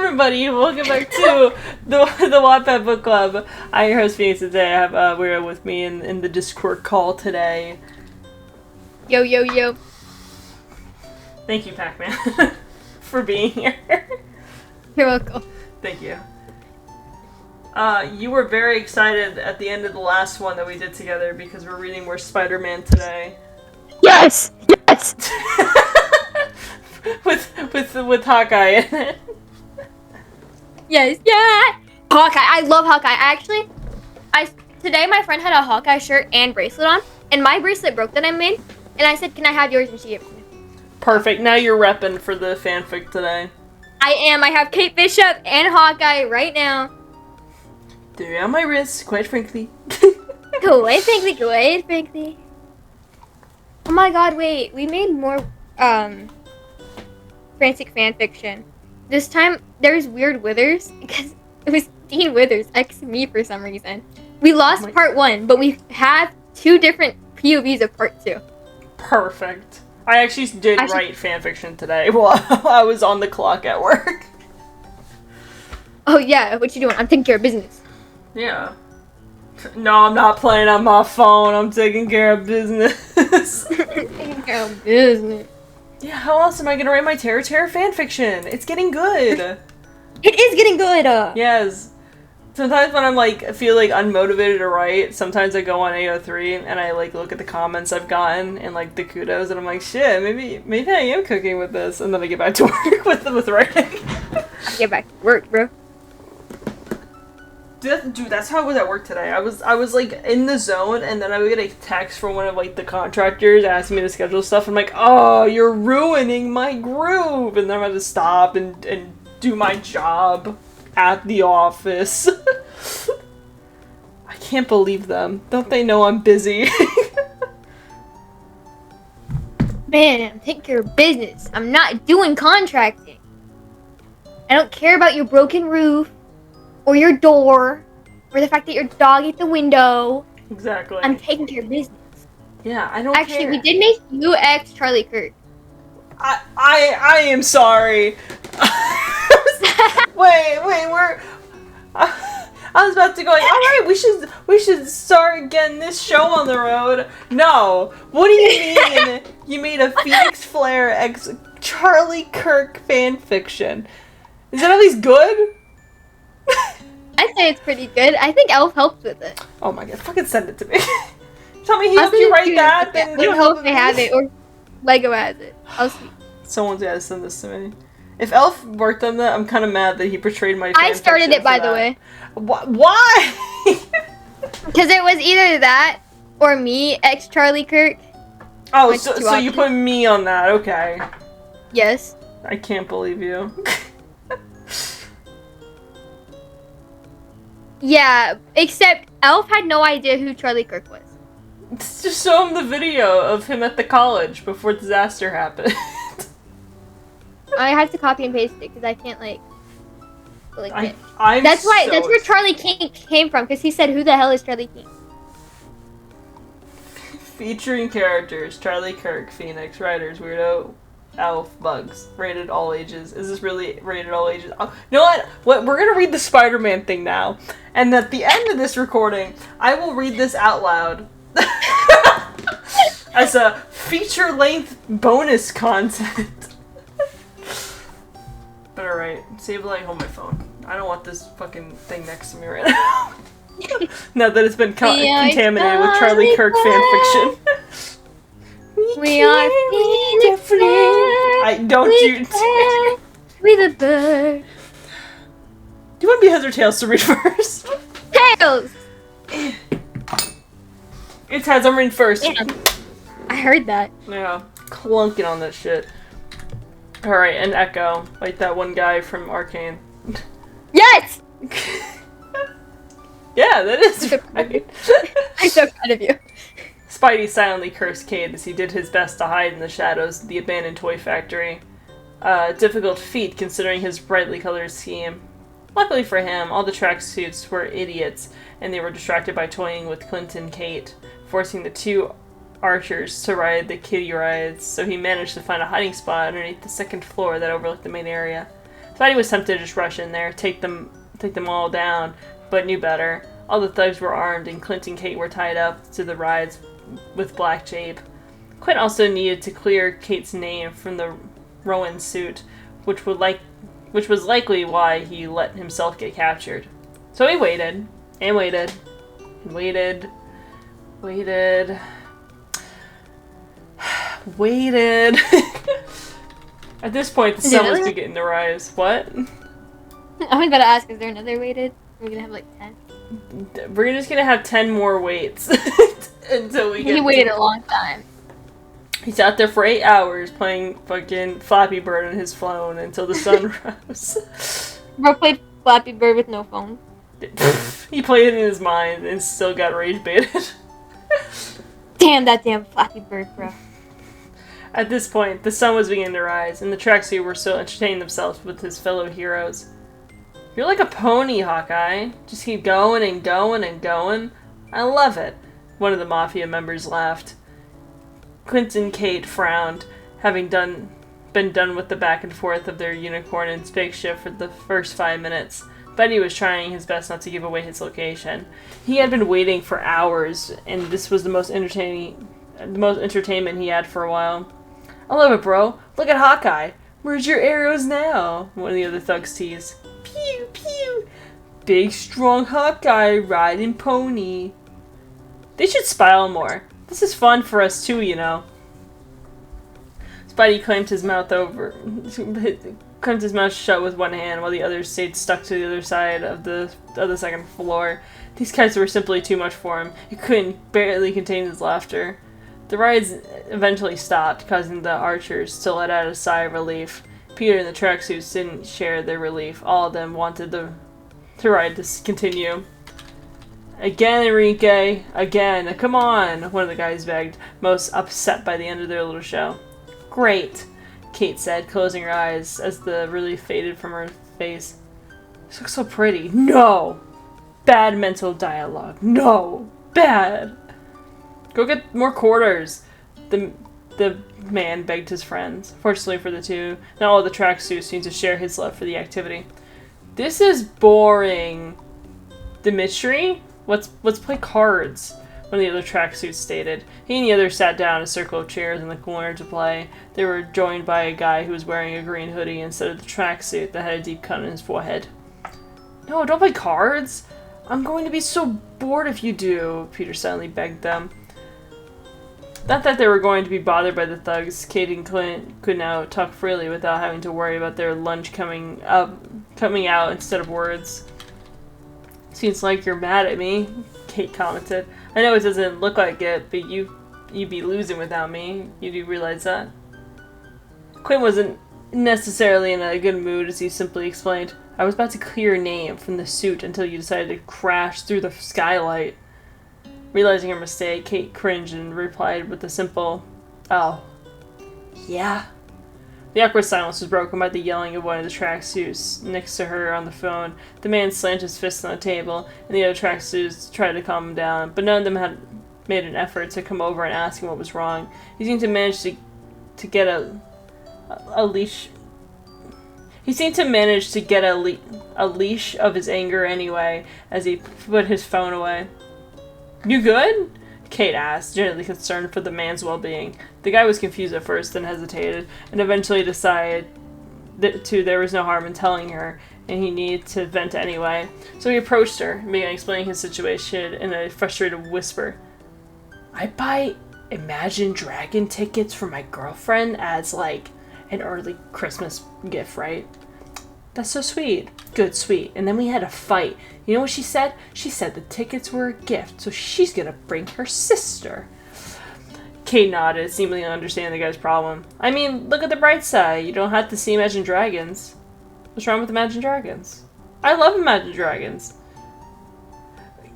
everybody, welcome back to the Wattpad Book Club. I'm your host Phoenix. Today I have Weirdo with me in the Discord call today. Yo, yo, yo. Thank you, Pac-Man, for being here. You're welcome. Thank you. You were very excited at the end of the last one that we did together because we're reading more Spider-Man today. Yes! Yes! with Hawkeye in it. Yes, yeah! Hawkeye. I love Hawkeye. Today my friend had a Hawkeye shirt and bracelet on, and my bracelet broke that I made, and I said, can I have yours? And she gave it to me. Perfect. Now you're repping for the fanfic today. I am. I have Kate Bishop and Hawkeye right now. They're on my wrist, quite frankly. Quite frankly. Oh my god, wait. We made more, frantic fanfiction. This time, there's Weird Withers, because it was Dean Withers, me for some reason. We lost part 1, but we have 2 different POVs of part 2. Perfect. I actually did write fanfiction today while I was on the clock at work. Oh yeah, what you doing? I'm taking care of business. Yeah. No, I'm not playing on my phone. I'm taking care of business. Taking care of business. Yeah, how else am I gonna write my Terror fanfiction? It's getting good. It is getting good. Yes. Sometimes when I'm I feel unmotivated to write, sometimes I go on AO3 and I look at the comments I've gotten and the kudos and I'm like, shit, maybe I am cooking with this, and then I get back to work with writing. I get back to work, bro. Dude, that's how I was at work today. I was in the zone, and then I would get a text from one of the contractors asking me to schedule stuff. I'm like, oh, you're ruining my groove, and then I'm gonna stop and do my job at the office. I can't believe them. Don't they know I'm busy? Man, I'm taking care of business. I'm not doing contracting. I don't care about your broken roof, or your door, or the fact that your dog ate the window. Exactly. I'm taking care of business. Yeah, I don't Actually, care. we did make you ex Charlie Kirk. I am sorry. wait, we're... I was about to go alright, we should start getting this show on the road. No. What do you mean you made a Phoenix Flare ex Charlie Kirk fanfiction? Is it at least good? I'd say it's pretty good. I think Elf helped with it. Oh my god, fucking send it to me. Tell me he helped you write that, then I don't know if they have it, or Lego has it. I'll see. Someone's gotta send this to me. If Elf worked on that, I'm kind of mad that he portrayed my I started it, by the way. Why? Because it was either that, or me, ex-Charlie Kirk. Oh, so you put me on that, okay. Yes. I can't believe you. Yeah, except Elf had no idea who Charlie Kirk was. Just show him the video of him at the college before disaster happened. I have to copy and paste it because I can't I'm that's where Charlie King came from, because he said, "Who the hell is Charlie King?" Featuring characters: Charlie Kirk, Phoenix, writers, Weirdo, Elf, Bugs. Rated all ages. Is this really rated all ages? Oh, you know what? We're gonna read the Spider-Man thing now, and at the end of this recording, I will read this out loud as a feature-length bonus content. But alright, save light, hold my phone. I don't want this fucking thing next to me right now. Now that it's been contaminated with Charlie Kirk fanfiction. We are Phoenix Flare. With a bird. Do you want to be heads or tails to read first? Tails! It's heads, I'm reading first. Yeah. I heard that. Yeah, clunking on that shit. Alright, and Echo, like that one guy from Arcane. Yes! Yeah, that is right. I'm so proud of you. Spidey silently cursed Cade as he did his best to hide in the shadows of the abandoned toy factory. A difficult feat considering his brightly colored scheme. Luckily for him, all the tracksuits were idiots, and they were distracted by toying with Clint and Kate, forcing the two archers to ride the kiddie rides, so he managed to find a hiding spot underneath the second floor that overlooked the main area. Spidey was tempted to just rush in there, take them all down, but knew better. All the thugs were armed, and Clint and Kate were tied up to the rides with black tape. Clint also needed to clear Kate's name from the Rowan suit, which was likely why he let himself get captured. So he waited, and waited, and waited, waited. At this point, the sun was beginning to rise. What? I was about to ask, is there another waited? We're gonna have like 10. We're just gonna have 10 more waits until we get. He waited a long time. He sat there for 8 hours playing fucking Flappy Bird on his phone until the sun rose. Bro played Flappy Bird with no phone. He played it in his mind and still got rage baited. Damn that damn Flappy Bird, bro. At this point, the sun was beginning to rise, and the tracksuit were still entertaining themselves with his fellow heroes. You're like a pony, Hawkeye. Just keep going and going and going. I love it. One of the Mafia members laughed. Clint and Kate frowned, having been done with the back and forth of their unicorn and spaceship for the first 5 minutes. Betty was trying his best not to give away his location. He had been waiting for hours, and this was the most entertainment he had for a while. I love it, bro. Look at Hawkeye. Where's your arrows now? One of the other thugs teased. Pew, pew. Big, strong Hawkeye riding pony. They should smile more. This is fun for us too, you know. Spidey clamped his mouth shut with one hand while the other stayed stuck to the other side of the second floor. These guys were simply too much for him. He couldn't barely contain his laughter. The rides eventually stopped, causing the archers to let out a sigh of relief. Peter and the tracksuits didn't share their relief. All of them wanted the ride to continue. Again, Enrique. Again. Come on, one of the guys begged, most upset by the end of their little show. Great, Kate said, closing her eyes as the relief faded from her face. This looks so pretty. No! Bad mental dialogue. No! Bad! Go get more quarters. The man begged his friends. Fortunately for the two, not all the tracksuits seemed to share his love for the activity. This is boring. Dimitri? Let's play cards, one of the other tracksuits stated. He and the others sat down in a circle of chairs in the corner to play. They were joined by a guy who was wearing a green hoodie instead of the tracksuit that had a deep cut in his forehead. No, don't play cards. I'm going to be so bored if you do, Peter suddenly begged them. Not that they were going to be bothered by the thugs, Kate and Clint could now talk freely without having to worry about their lunch coming out instead of words. Seems like you're mad at me, Kate commented. I know it doesn't look like it, but you'd be losing without me. You do realize that? Clint wasn't necessarily in a good mood as he simply explained, I was about to clear your name from the suit until you decided to crash through the skylight. Realizing her mistake, Kate cringed and replied with a simple, oh, yeah? The awkward silence was broken by the yelling of one of the tracksuits next to her on the phone. The man slammed his fist on the table, and the other tracksuits tried to calm him down, but none of them had made an effort to come over and ask him what was wrong. He seemed to manage to get a leash. He seemed to manage to get a leash of his anger anyway, as he put his phone away. You good? Kate asked, genuinely concerned for the man's well-being. The guy was confused at first, then hesitated, and eventually decided that there was no harm in telling her, and he needed to vent anyway. So he approached her and began explaining his situation in a frustrated whisper. I buy Imagine Dragon tickets for my girlfriend as, like, an early Christmas gift, right? That's so sweet. Good, sweet. And then we had a fight. You know what she said? She said the tickets were a gift, so she's gonna bring her sister. Kate nodded, seemingly understanding the guy's problem. I mean, look at the bright side. You don't have to see Imagine Dragons. What's wrong with Imagine Dragons? I love Imagine Dragons.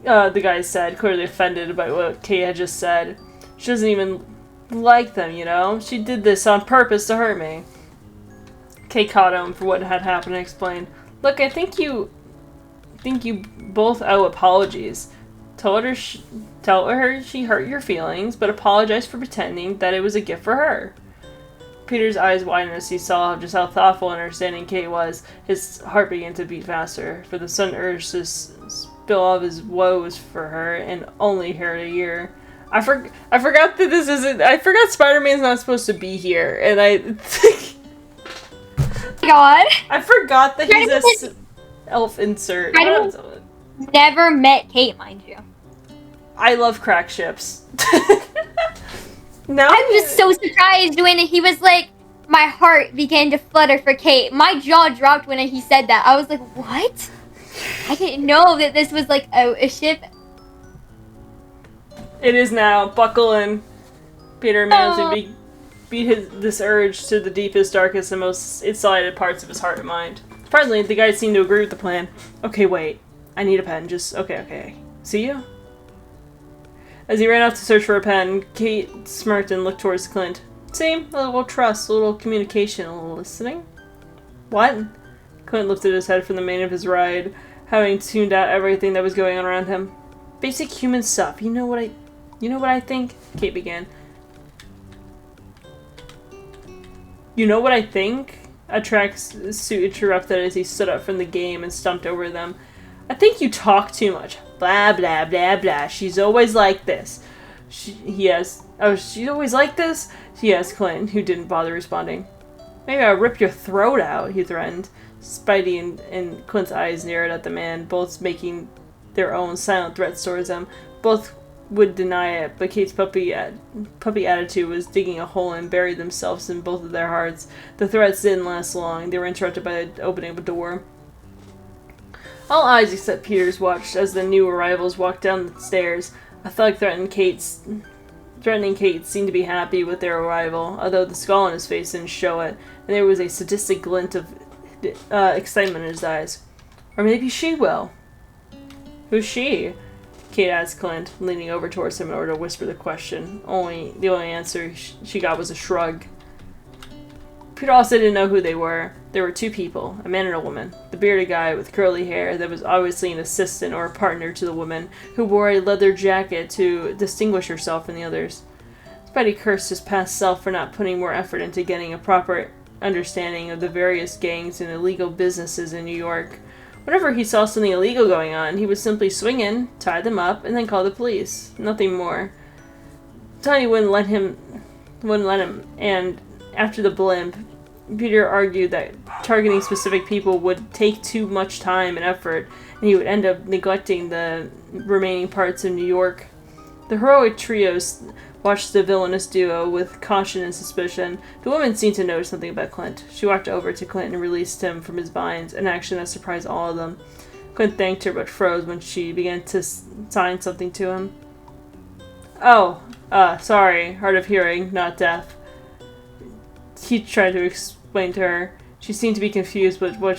The guy said, clearly offended by what Kate had just said. She doesn't even like them, you know? She did this on purpose to hurt me. Kate caught him for what had happened and explained, look, I think you both owe apologies. Tell her she hurt your feelings, but apologize for pretending that it was a gift for her. Peter's eyes widened as he saw just how thoughtful and understanding Kate was. His heart began to beat faster, for the son urged to spill all of his woes for her, and only her a year. I forgot that this isn't. I forgot Spider-Man's not supposed to be here, and I think. God. I forgot that he's a elf insert. Never met Kate, mind you. I love crack ships. No, I'm just so surprised when he was like, my heart began to flutter for Kate. My jaw dropped when he said that. I was like, what? I didn't know that this was like a ship. It is now. Buckle in. Peter managed to beat this urge to the deepest, darkest, and most insulated parts of his heart and mind. Surprisingly, the guys seemed to agree with the plan. Okay, wait. I need a pen. Just, okay. See you? As he ran off to search for a pen, Kate smirked and looked towards Clint. See? A little trust, a little communication, a little listening. What? Clint lifted his head from the mane of his ride, having tuned out everything that was going on around him. Basic human stuff. You know what I think? Kate began. You know what I think? A tracksuit interrupted as he stood up from the game and stumped over them. I think you talk too much. Blah, blah, blah, blah. She's always like this. She's always like this? He asked Clint, who didn't bother responding. Maybe I'll rip your throat out, he threatened. Spidey and Clint's eyes narrowed at the man, both making their own silent threats towards him. Both would deny it, but Kate's puppy attitude was digging a hole and buried themselves in both of their hearts. The threats didn't last long. They were interrupted by the opening of a door. All eyes except Peter's watched as the new arrivals walked down the stairs. A thug threatening Kate seemed to be happy with their arrival, although the skull on his face didn't show it, and there was a sadistic glint of excitement in his eyes. Or maybe she will. Who's she? Kate asked Clint, leaning over towards him in order to whisper the question. The only answer she got was a shrug. Peter also didn't know who they were. There were two people, a man and a woman. The bearded guy with curly hair that was obviously an assistant or a partner to the woman, who wore a leather jacket to distinguish herself from the others. Spidey cursed his past self for not putting more effort into getting a proper understanding of the various gangs and illegal businesses in New York. Whenever he saw something illegal going on, he would simply swing in, tie them up, and then call the police. Nothing more. Tony wouldn't let him, and after the blimp, Peter argued that targeting specific people would take too much time and effort, and he would end up neglecting the remaining parts of New York. The heroic trios watched the villainous duo with caution and suspicion. The woman seemed to notice something about Clint. She walked over to Clint and released him from his binds, an action that surprised all of them. Clint thanked her but froze when she began to sign something to him. Sorry, hard of hearing, not deaf. He tried to explain to her. She seemed to be confused with what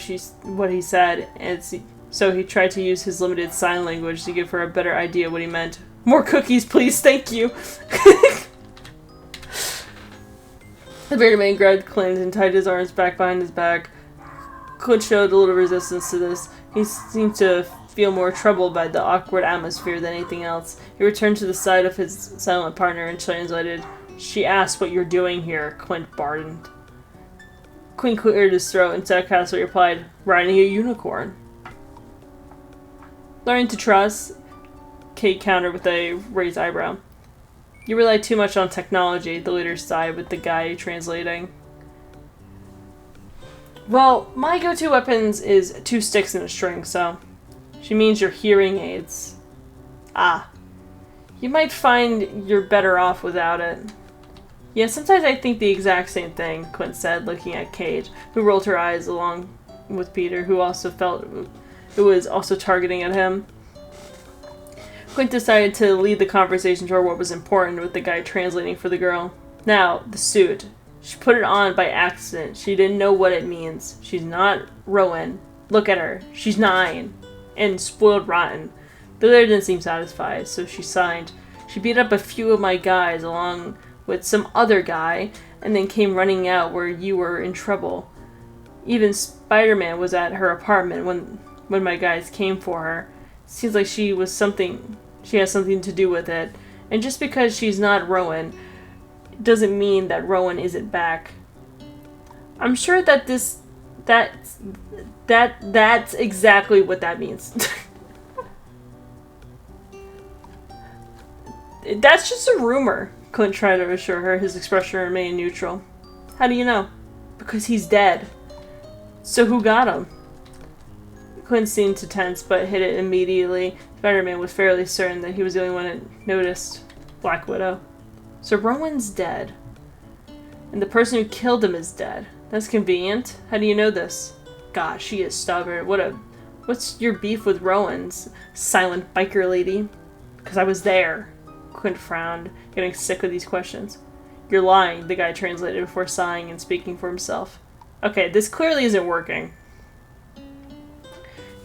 he said, and so he tried to use his limited sign language to give her a better idea what he meant. More cookies, please, thank you. The bearded man grabbed Clint and tied his arms back behind his back. Clint showed a little resistance to this. He seemed to feel more troubled by the awkward atmosphere than anything else. He returned to the side of his silent partner and translated. She asked what you're doing here, Clint bardened. Clint cleared his throat and sarcastically replied, riding a unicorn. Learning to trust, Kate countered with a raised eyebrow. You rely too much on technology, the leader sighed with the guy translating. Well, my go-to weapons is 2 sticks and a string, so... She means your hearing aids. Ah. You might find you're better off without it. Yeah, sometimes I think the exact same thing, Clint said, looking at Kate, who rolled her eyes along with Peter, who was also targeting at him. Clint decided to lead the conversation toward what was important, with the guy translating for the girl. Now, the suit. She put it on by accident. She didn't know what it means. She's not Rowan. Look at her. She's 9. And spoiled rotten. The leader didn't seem satisfied, so she signed. She beat up a few of my guys along with some other guy, and then came running out where you were in trouble. Even Spiderman was at her apartment when my guys came for her. Seems like she has something to do with it. And just because she's not Rowan, doesn't mean that Rowan isn't back. I'm sure that that's exactly what that means. That's just a rumor, Clint tried to assure her, his expression remained neutral. How do you know? Because he's dead. So who got him? Clint seemed to tense, but hid it immediately. Spider-Man was fairly certain that he was the only one that noticed. Black Widow. So Rowan's dead. And the person who killed him is dead. That's convenient. How do you know this? God, she is stubborn. What's your beef with Rowan's, silent biker lady? Because I was there. Clint frowned, getting sick of these questions. You're lying, the guy translated before sighing and speaking for himself. Okay, this clearly isn't working.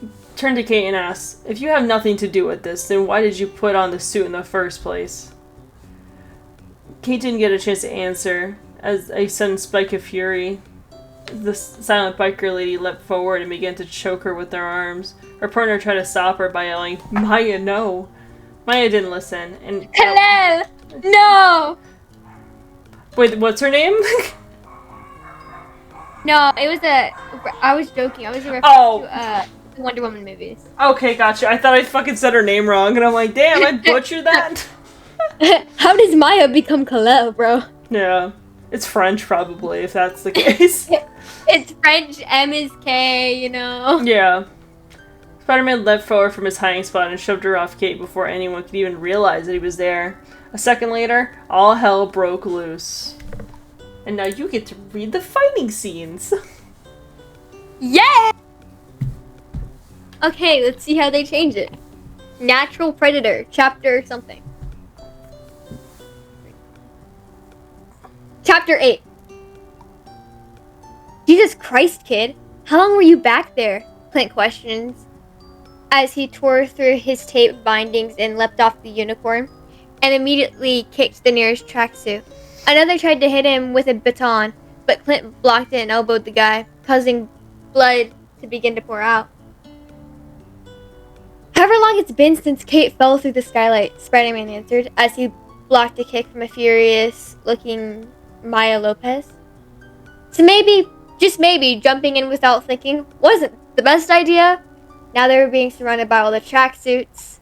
He turned to Kate and asked, if you have nothing to do with this, then why did you put on the suit in the first place? Kate didn't get a chance to answer. As a sudden spike of fury, the silent biker lady leapt forward and began to choke her with her arms. Her partner tried to stop her by yelling, Maya, no! Maya didn't listen, and... Hello! No! Wait, what's her name? No, it was I was joking. I was a reference to the Wonder Woman movies. Okay, gotcha. I thought I fucking said her name wrong, and I'm like, damn, I butchered that? How does Maya become Kal-El, bro? Yeah. It's French, probably, if that's the case. It's French, M is K, you know? Yeah. Spider-Man leapt forward from his hiding spot and shoved her off Kate before anyone could even realize that he was there. A second later, all hell broke loose. And now you get to read the fighting scenes. Yeah! Okay, let's see how they change it. Natural Predator, chapter something. Chapter 8. Jesus Christ, kid. How long were you back there? Clint questions as he tore through his tape bindings and leapt off the unicorn and immediately kicked the nearest tracksuit. Another tried to hit him with a baton, but Clint blocked it and elbowed the guy, causing blood to begin to pour out. However long it's been since Kate fell through the skylight, Spider-Man answered as he blocked a kick from a furious-looking Maya Lopez. So maybe, just maybe, jumping in without thinking wasn't the best idea. Now they were being surrounded by all the tracksuits.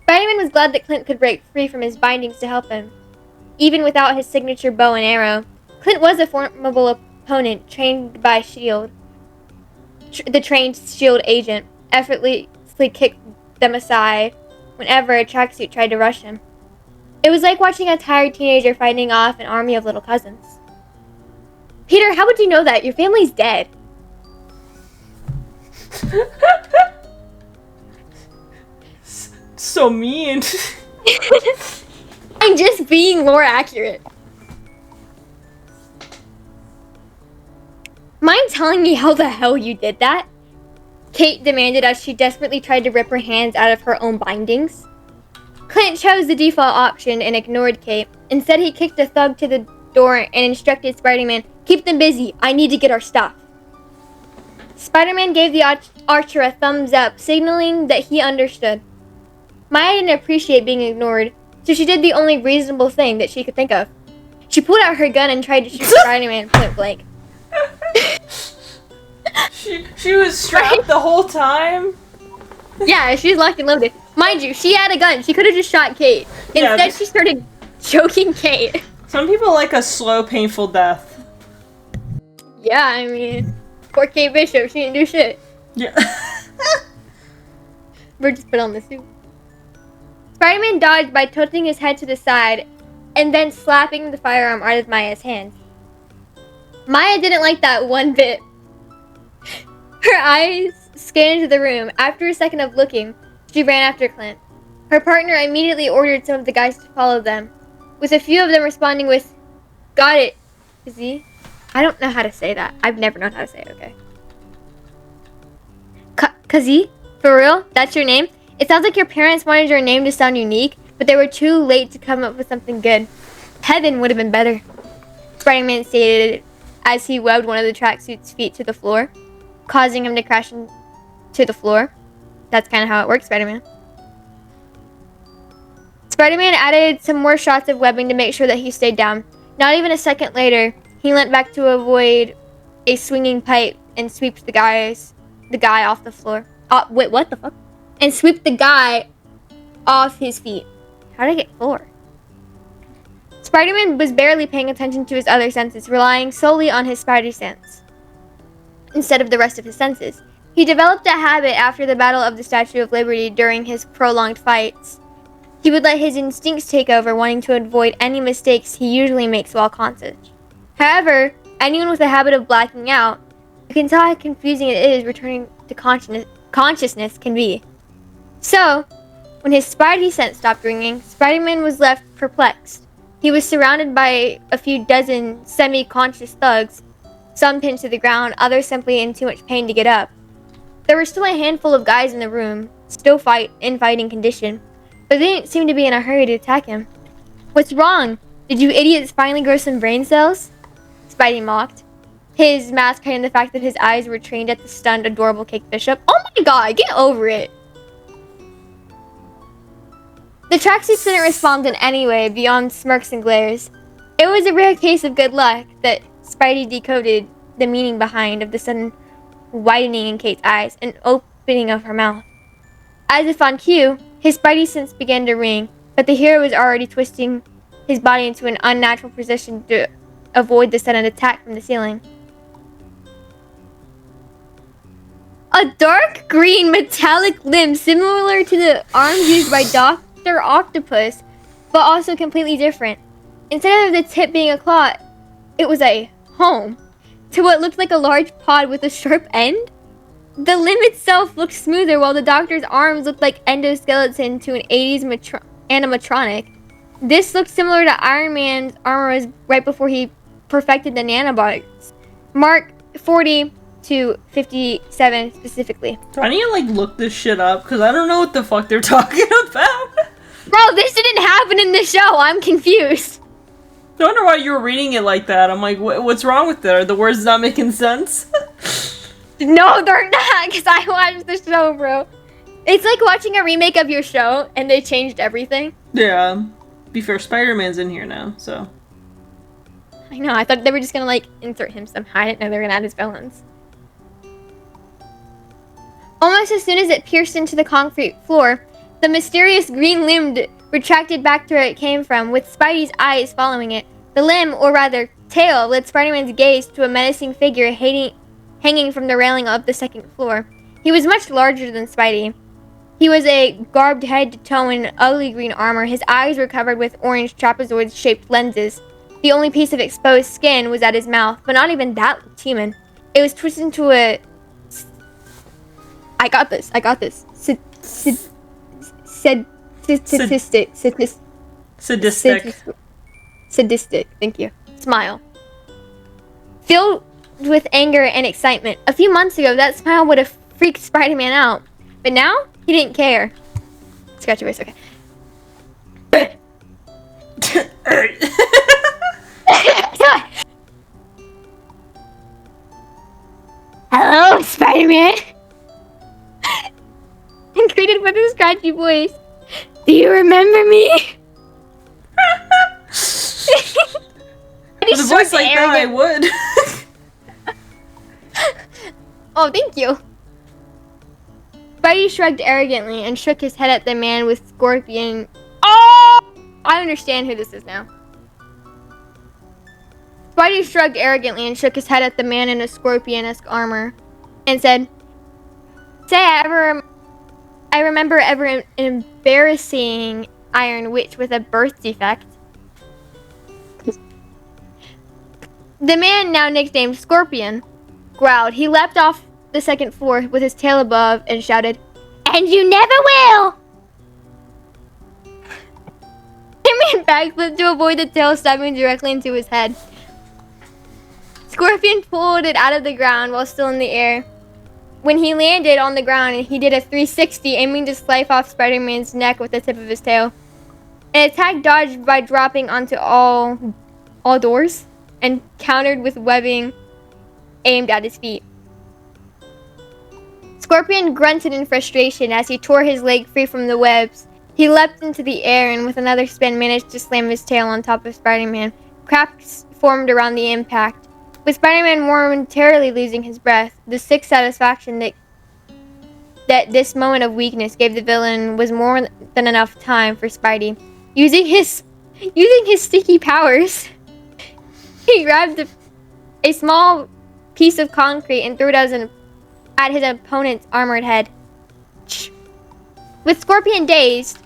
Spider-Man was glad that Clint could break free from his bindings to help him. Even without his signature bow and arrow, Clint was a formidable opponent trained by S.H.I.E.L.D. The trained S.H.I.E.L.D. agent effortlessly kicked them aside whenever a tracksuit tried to rush him. It was like watching a tired teenager fighting off an army of little cousins. Peter, how would you know that? Your family's dead. So mean. I'm just being more accurate. Mind telling me how the hell you did that? Kate demanded as she desperately tried to rip her hands out of her own bindings. Clint chose the default option and ignored Kate. Instead, he kicked a thug to the door and instructed Spider-Man, keep them busy, I need to get our stuff. Spider-Man gave the archer a thumbs up, signaling that he understood. Maya didn't appreciate being ignored, so she did the only reasonable thing that she could think of. She pulled out her gun and tried to shoot Spider-Man point blank. She was strapped the whole time? Yeah, she was locked and loaded. Mind you, she had a gun. She could have just shot Kate. Instead, she started choking Kate. Some people like a slow, painful death. Yeah, I mean, poor Kate Bishop. She didn't do shit. Yeah. We're just put on the suit. Spider-Man dodged by tilting his head to the side and then slapping the firearm out of Maya's hands. Maya didn't like that one bit. Her eyes scanned the room. After a second of looking, she ran after Clint. Her partner immediately ordered some of the guys to follow them, with a few of them responding with, got it, Kazee. I don't know how to say that. I've never known how to say it, okay. Kazee? For real? That's your name? It sounds like your parents wanted your name to sound unique, but they were too late to come up with something good. Heaven would have been better, Spider-Man stated as he webbed one of the tracksuit's feet to the floor, causing him to crash into the floor. That's kind of how it works, Spider-Man. Spider-Man added some more shots of webbing to make sure that he stayed down. Not even a second later, he leant back to avoid a swinging pipe and sweeps the guy off the floor. Wait, what the fuck? And sweep the guy off his feet. How did I get floor? Spider-Man was barely paying attention to his other senses, relying solely on his spidey sense instead of the rest of his senses. He developed a habit after the Battle of the Statue of Liberty during his prolonged fights. He would let his instincts take over, wanting to avoid any mistakes he usually makes while conscious. However, anyone with a habit of blacking out, you can tell how confusing it is returning to consciousness can be. So, when his spidey sense stopped ringing, Spider-Man was left perplexed. He was surrounded by a few dozen semi-conscious thugs, some pinned to the ground, others simply in too much pain to get up. There were still a handful of guys in the room, still in fighting condition, but they didn't seem to be in a hurry to attack him. "What's wrong? Did you idiots finally grow some brain cells?" Spidey mocked, his mask hiding the fact that his eyes were trained at the stunned, adorable Kate Bishop. Oh my god, get over it! The tracksuits didn't respond in any way beyond smirks and glares. It was a rare case of good luck that Spidey decoded the meaning behind of the sudden widening in Kate's eyes and opening of her mouth. As if on cue, his spidey sense began to ring, but the hero was already twisting his body into an unnatural position to avoid the sudden attack from the ceiling. A dark green metallic limb similar to the arms used by Dr. Octopus, but also completely different. Instead of the tip being a claw, it was a home to what looked like a large pod with a sharp end. The limb itself looked smoother, while the doctor's arms looked like endoskeleton to an 80s animatronic. This looked similar to Iron Man's armor right before he perfected the nanobots. Mark 40 to 57 specifically. Do I need to, look this shit up? Because I don't know what the fuck they're talking about. Bro, this didn't happen in the show. I'm confused. I wonder why you were reading it like that. I'm like, what's wrong with it? Are the words not making sense? No, they're not, because I watched the show, bro. It's like watching a remake of your show, and they changed everything. Yeah. Be fair, Spider-Man's in here now, so. I know, I thought they were just gonna, insert him somehow. I didn't know they were gonna add his villains. Almost as soon as it pierced into the concrete floor, the mysterious green limb retracted back to where it came from, with Spidey's eyes following it. The limb, or rather tail, led Spider-Man's gaze to a menacing figure hanging from the railing of the second floor. He was much larger than Spidey. He was a garbed head to toe in ugly green armor. His eyes were covered with orange trapezoid-shaped lenses. The only piece of exposed skin was at his mouth, but not even that looked human. It was twisted into a... I got this. Sadistic, thank you. Smile. Filled with anger and excitement. A few months ago, that smile would have freaked Spider-Man out. But now, he didn't care. Scratch your voice, okay. Hello, Spider-Man. And greeted with a scratchy voice. Do you remember me? With a voice like that, I would. Oh, thank you. Spidey shrugged arrogantly and shook his head at the man with scorpion. Oh! I understand who this is now. Spidey shrugged arrogantly and shook his head at the man in a scorpion-esque armor and said, I remember ever embarrassing Iron Witch with a birth defect. The man, now nicknamed Scorpion, growled. He leapt off the second floor with his tail above and shouted, "And you never will!" The man backflipped to avoid the tail stabbing directly into his head. Scorpion pulled it out of the ground while still in the air. When he landed on the ground, he did a 360, aiming to slice off Spider-Man's neck with the tip of his tail. An attack dodged by dropping onto all doors and countered with webbing aimed at his feet. Scorpion grunted in frustration as he tore his leg free from the webs. He leapt into the air and with another spin managed to slam his tail on top of Spider-Man. Cracks formed around the impact, With Spider-Man momentarily losing his breath, the sick satisfaction that this moment of weakness gave the villain was more than enough time for Spidey. Using his sticky powers, he grabbed a small piece of concrete and threw it at his opponent's armored head. With Scorpion dazed,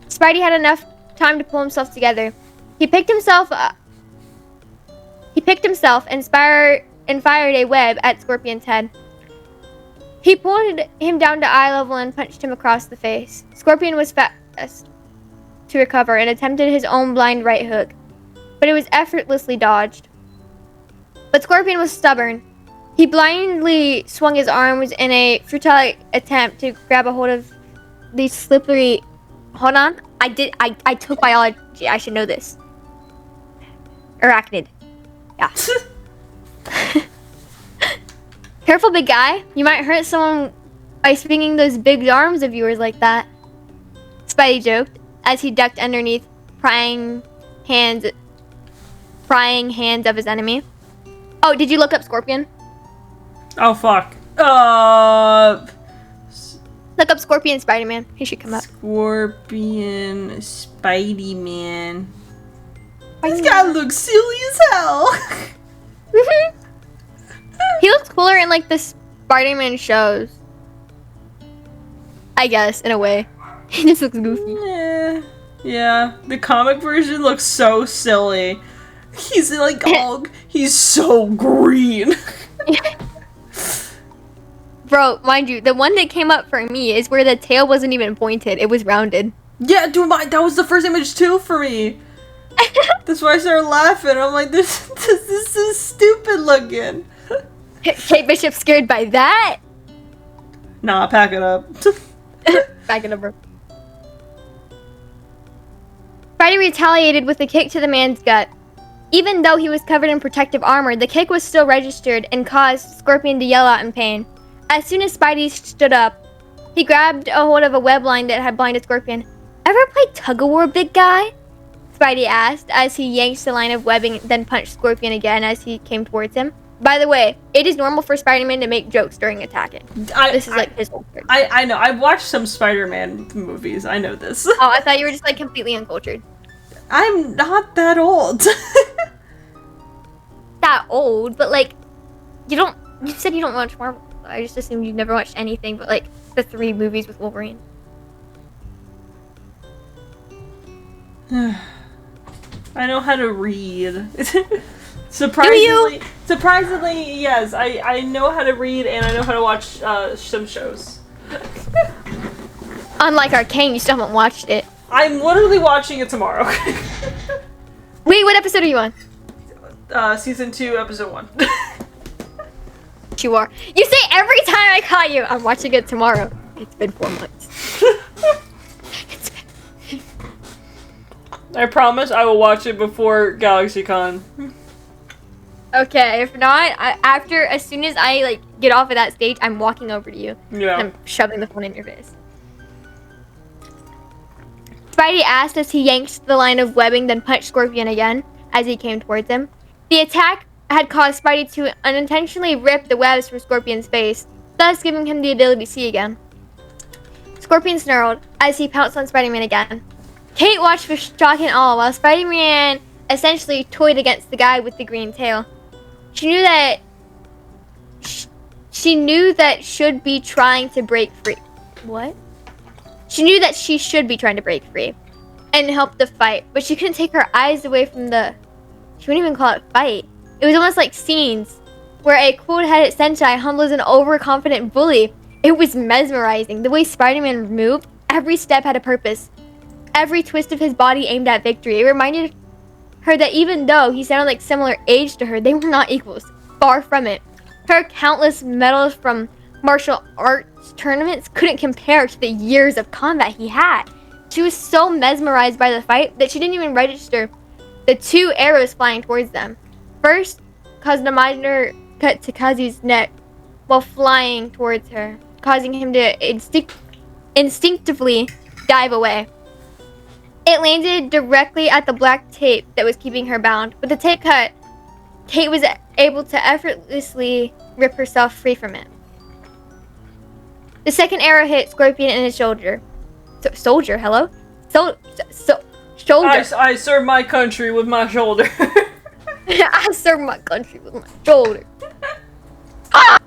Spidey had enough time to pull himself together. He picked himself and fired a web at Scorpion's head. He pulled him down to eye level and punched him across the face. Scorpion was fast to recover and attempted his own blind right hook, but it was effortlessly dodged. But Scorpion was stubborn. He blindly swung his arms in a futile attempt to grab a hold of the slippery... Hold on. I took biology. I should know this. Arachnid. Yeah. Careful, big guy. You might hurt someone by swinging those big arms of yours like that. Spidey joked as he ducked underneath prying hands of his enemy. Oh, did you look up Scorpion? Oh, fuck. Look up Scorpion Spider-Man. He should come up. Scorpion Spidey-Man. This guy looks silly as hell. He looks cooler in like the Spider-Man shows. I guess, in a way. He just looks goofy. Yeah. The comic version looks so silly. He's like he's so green. Bro, mind you, the one that came up for me is where the tail wasn't even pointed. It was rounded. Yeah, dude, that was the first image too for me. That's why I started laughing. I'm like, this is stupid looking. Kate Bishop scared by that? Nah, pack it up. Pack it up, bro. Spidey retaliated with a kick to the man's gut. Even though he was covered in protective armor, the kick was still registered and caused Scorpion to yell out in pain. As soon as Spidey stood up, he grabbed a hold of a web line that had blinded Scorpion. Ever play tug-of-war, big guy? Spidey asked as he yanked the line of webbing, then punched Scorpion again as he came towards him. By the way, it is normal for Spider-Man to make jokes during attacking. This is like his whole thing. I know. I've watched some Spider-Man movies. I know this. Oh, I thought you were just like completely uncultured. I'm not that old. That old, but like, you said you don't watch Marvel. I just assumed you've never watched anything but like the 3 movies with Wolverine. I know how to read. Surprisingly, yes. I know how to read and I know how to watch some shows. Unlike Arcane, you still haven't watched it. I'm literally watching it tomorrow. Wait, what episode are you on? Season 2, episode 1. You are. You say every time I call you, I'm watching it tomorrow. It's been 4 months. I promise I will watch it before GalaxyCon. Okay, if not, as soon as I like get off of that stage, I'm walking over to you. Yeah. And I'm shoving the phone in your face. Spidey asked as he yanked the line of webbing, then punched Scorpion again as he came towards him. The attack had caused Spidey to unintentionally rip the webs from Scorpion's face, thus giving him the ability to see again. Scorpion snarled as he pounced on Spider-Man again. Kate watched with shock and awe while Spider-Man essentially toyed against the guy with the green tail. She knew that should be trying to break free. What? She knew that she should be trying to break free and help the fight, but she couldn't take her eyes away from she wouldn't even call it fight. It was almost like scenes where a cold-headed Sentai humbles an overconfident bully. It was mesmerizing. The way Spider-Man moved, every step had a purpose. Every twist of his body aimed at victory. It reminded her that even though he sounded like similar age to her, they were not equals. Far from it. Her countless medals from martial arts tournaments couldn't compare to the years of combat he had. She was so mesmerized by the fight that she didn't even register the 2 arrows flying towards them. First caused a minor cut to Kazu's neck while flying towards her, causing him to instinctively dive away. It landed directly at the black tape that was keeping her bound, but the tape cut Kate was able to effortlessly rip herself free from it. The second arrow hit Scorpion in his shoulder. Soldier, hello? Shoulder. I serve my country with my shoulder. I serve my country with my shoulder. Ah!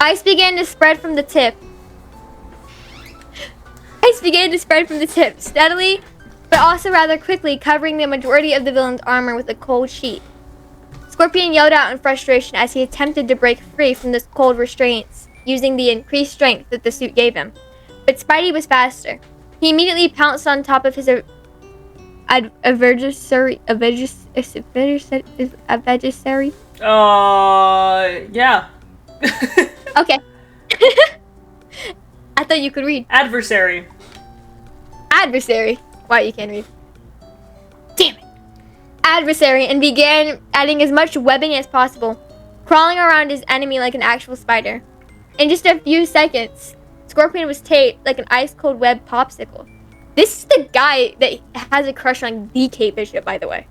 Ice began to spread from the tip. Steadily, but also rather quickly, covering the majority of the villain's armor with a cold sheet. Scorpion yelled out in frustration as he attempted to break free from the cold restraints, using the increased strength that the suit gave him. But Spidey was faster. He immediately pounced on top of his adversary. Yeah. Okay. I thought you could read. Adversary. Why you can't read? Damn it. Adversary, and began adding as much webbing as possible, crawling around his enemy like an actual spider. In just a few seconds, Scorpion was taped like an ice-cold web popsicle. This is the guy that has a crush on the Kate Bishop, by the way.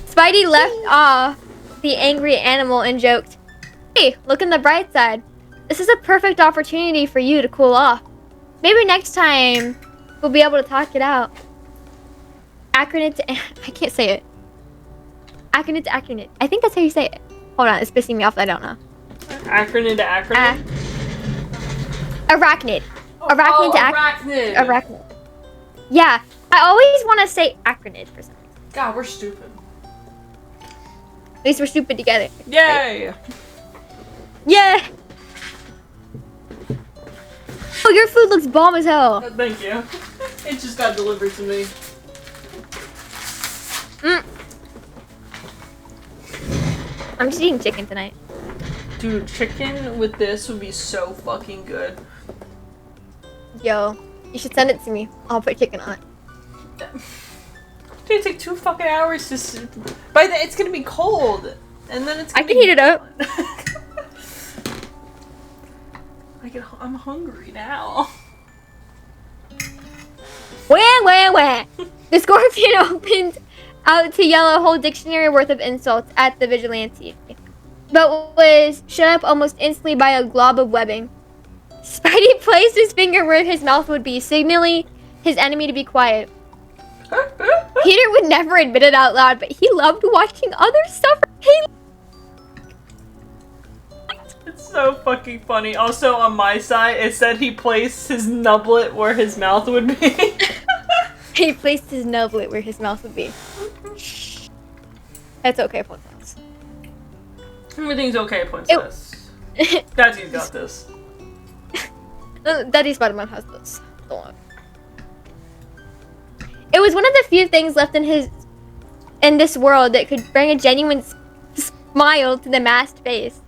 Spidey left off the angry animal and joked, "Hey, look on the bright side. This is a perfect opportunity for you to cool off. Maybe next time we'll be able to talk it out." I can't say it. Acronid to acronid. I think that's how you say it. Hold on, it's pissing me off. I don't know. Acronid to acronid? Arachnid. Arachnid to acronid. Arachnid. Arachnid. Yeah, I always want to say acronid for some reason. God, we're stupid. At least we're stupid together. Yay! Right? Yeah! Oh, your food looks bomb as hell. Thank you. It just got delivered to me. I'm just eating chicken tonight. Dude, chicken with this would be so fucking good. Yo, you should send it to me. I'll put chicken on it. Dude, it take 2 fucking hours to... By then, it's gonna be cold. And then it's gonna I can heat it up. I'm hungry now. Wah. The Scorpion opened out to yell a whole dictionary worth of insults at the vigilante, but was shut up almost instantly by a glob of webbing. Spidey placed his finger where his mouth would be, signaling his enemy to be quiet. Peter would never admit it out loud, but he loved watching others suffer. It's so fucking funny. Also, on my side, it said he placed his nublet where his mouth would be. He placed his nublet where his mouth would be. That's okay, Princess. Everything's okay, Princess. Daddy's got this. Daddy Spiderman has this. Don't worry. It was one of the few things left in this world that could bring a genuine smile to the masked face.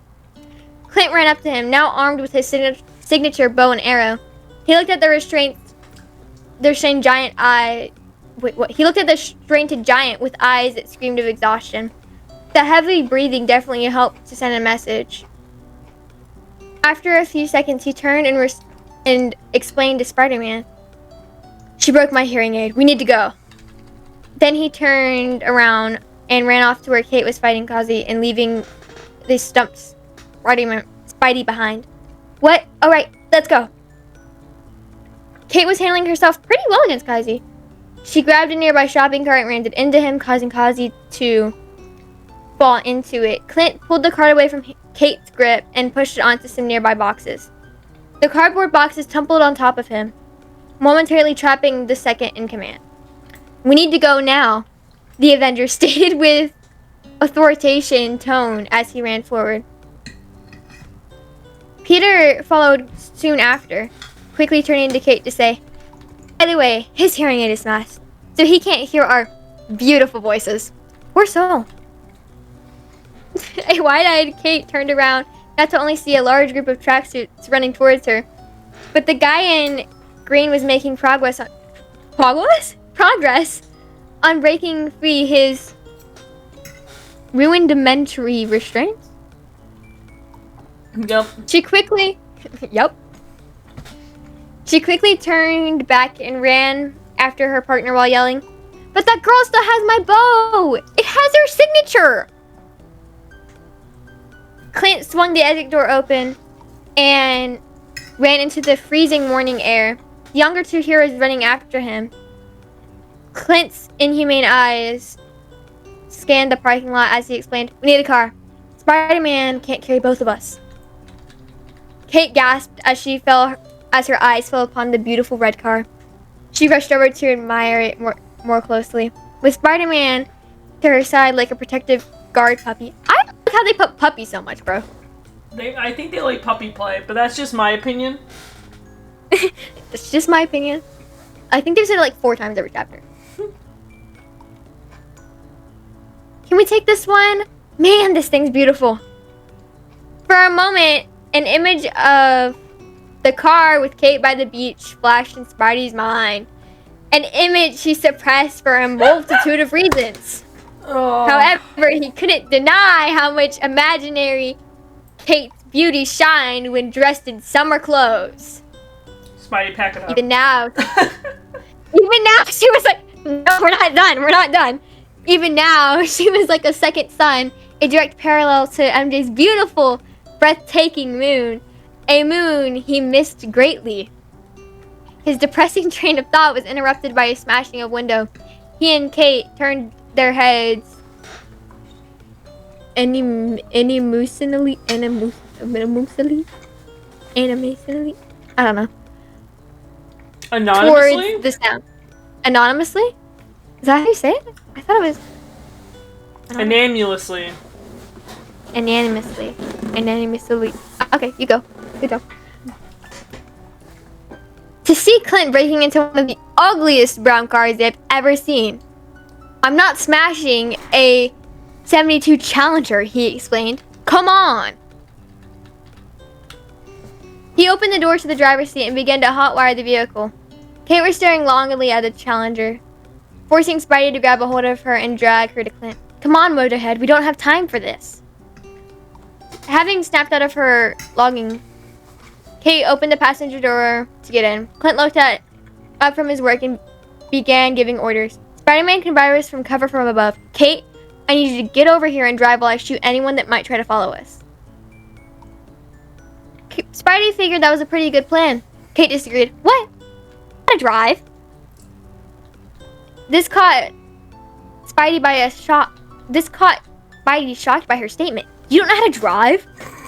Clint ran up to him, now armed with his signature bow and arrow. He looked at the restrained giant eye. Wait, what? He looked at the restrained giant with eyes that screamed of exhaustion. The heavy breathing definitely helped to send a message. After a few seconds, he turned and explained to Spider-Man, "She broke my hearing aid. We need to go." Then he turned around and ran off to where Kate was fighting Kazi and leaving the stumped Spidey behind. "What? Alright, let's go." Kate was handling herself pretty well against Kazi. She grabbed a nearby shopping cart and ran it into him, causing Kazi to fall into it. Clint pulled the cart away from Kate's grip and pushed it onto some nearby boxes. The cardboard boxes tumbled on top of him, momentarily trapping the second in command. "We need to go now," the Avenger stated with authoritative tone as he ran forward. Peter followed soon after, quickly turning to Kate to say, "By the way, his hearing aid is smashed, so he can't hear our beautiful voices. Or so." A wide-eyed Kate turned around, not to only see a large group of tracksuits running towards her, but the guy in green was making progress on breaking free his rudimentary restraints. Yep. She quickly... Yep. She quickly turned back and ran after her partner while yelling, "But that girl still has my bow! It has her signature!" Clint swung the exit door open and ran into the freezing morning air. The younger two heroes running after him. Clint's inhumane eyes scanned the parking lot as he explained, "We need a car. Spider-Man can't carry both of us." Kate gasped as her eyes fell upon the beautiful red car. She rushed over to admire it more closely. With Spider-Man to her side like a protective guard puppy. I don't like how they put puppy so much, bro. I think they like puppy play, but that's just my opinion. That's just my opinion. I think they've said it like 4 times every chapter. Can we take this one? Man, this thing's beautiful. For a moment, an image of the car with Kate by the beach flashed in Spidey's mind. An image he suppressed for a multitude of reasons. Oh. However, he couldn't deny how much imaginary Kate's beauty shined when dressed in summer clothes. Spidey, pack it up. Even now, she was like, "No, we're not done. Even now, she was like a second sun, a direct parallel to MJ's beautiful, breathtaking moon. A moon he missed greatly. His depressing train of thought was interrupted by a smashing of window. He and Kate turned their heads animously, I don't know. Anonymously? Towards the sound. Anonymously? Is that how you say it? I thought it was... Anonymously. Anonymously. Okay, you go. Good job. To see Clint breaking into one of the ugliest brown cars they've ever seen. "I'm not smashing a 72 Challenger," he explained. "Come on." He opened the door to the driver's seat and began to hotwire the vehicle. Kate was staring longingly at the Challenger, forcing Spidey to grab a hold of her and drag her to Clint. "Come on, Motorhead, we don't have time for this." Having snapped out of her longing, Kate opened the passenger door to get in. Clint looked up from his work and began giving orders. "Spider-Man can virus from cover from above. Kate, I need you to get over here and drive while I shoot anyone that might try to follow us." Spidey figured that was a pretty good plan. Kate disagreed. "What? I drive?" This caught Spidey shocked by her statement. "You don't know how to drive?"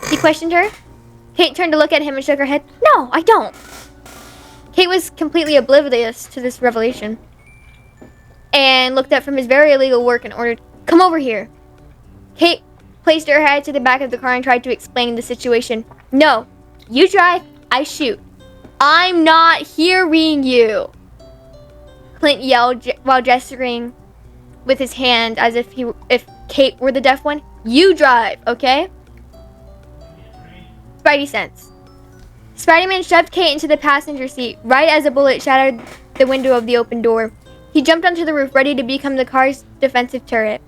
he questioned her. Kate turned to look at him and shook her head. "No, I don't." Kate was completely oblivious to this revelation and looked up from his very illegal work and ordered, "Come over here." Kate placed her head to the back of the car and tried to explain the situation. "No, you drive, I shoot. I'm not hearing you," Clint yelled while gesturing with his hand as if Kate were the deaf one. "You drive, okay?" Spidey sense. Spider-Man shoved Kate into the passenger seat right as a bullet shattered the window of the open door. He jumped onto the roof, ready to become the car's defensive turret.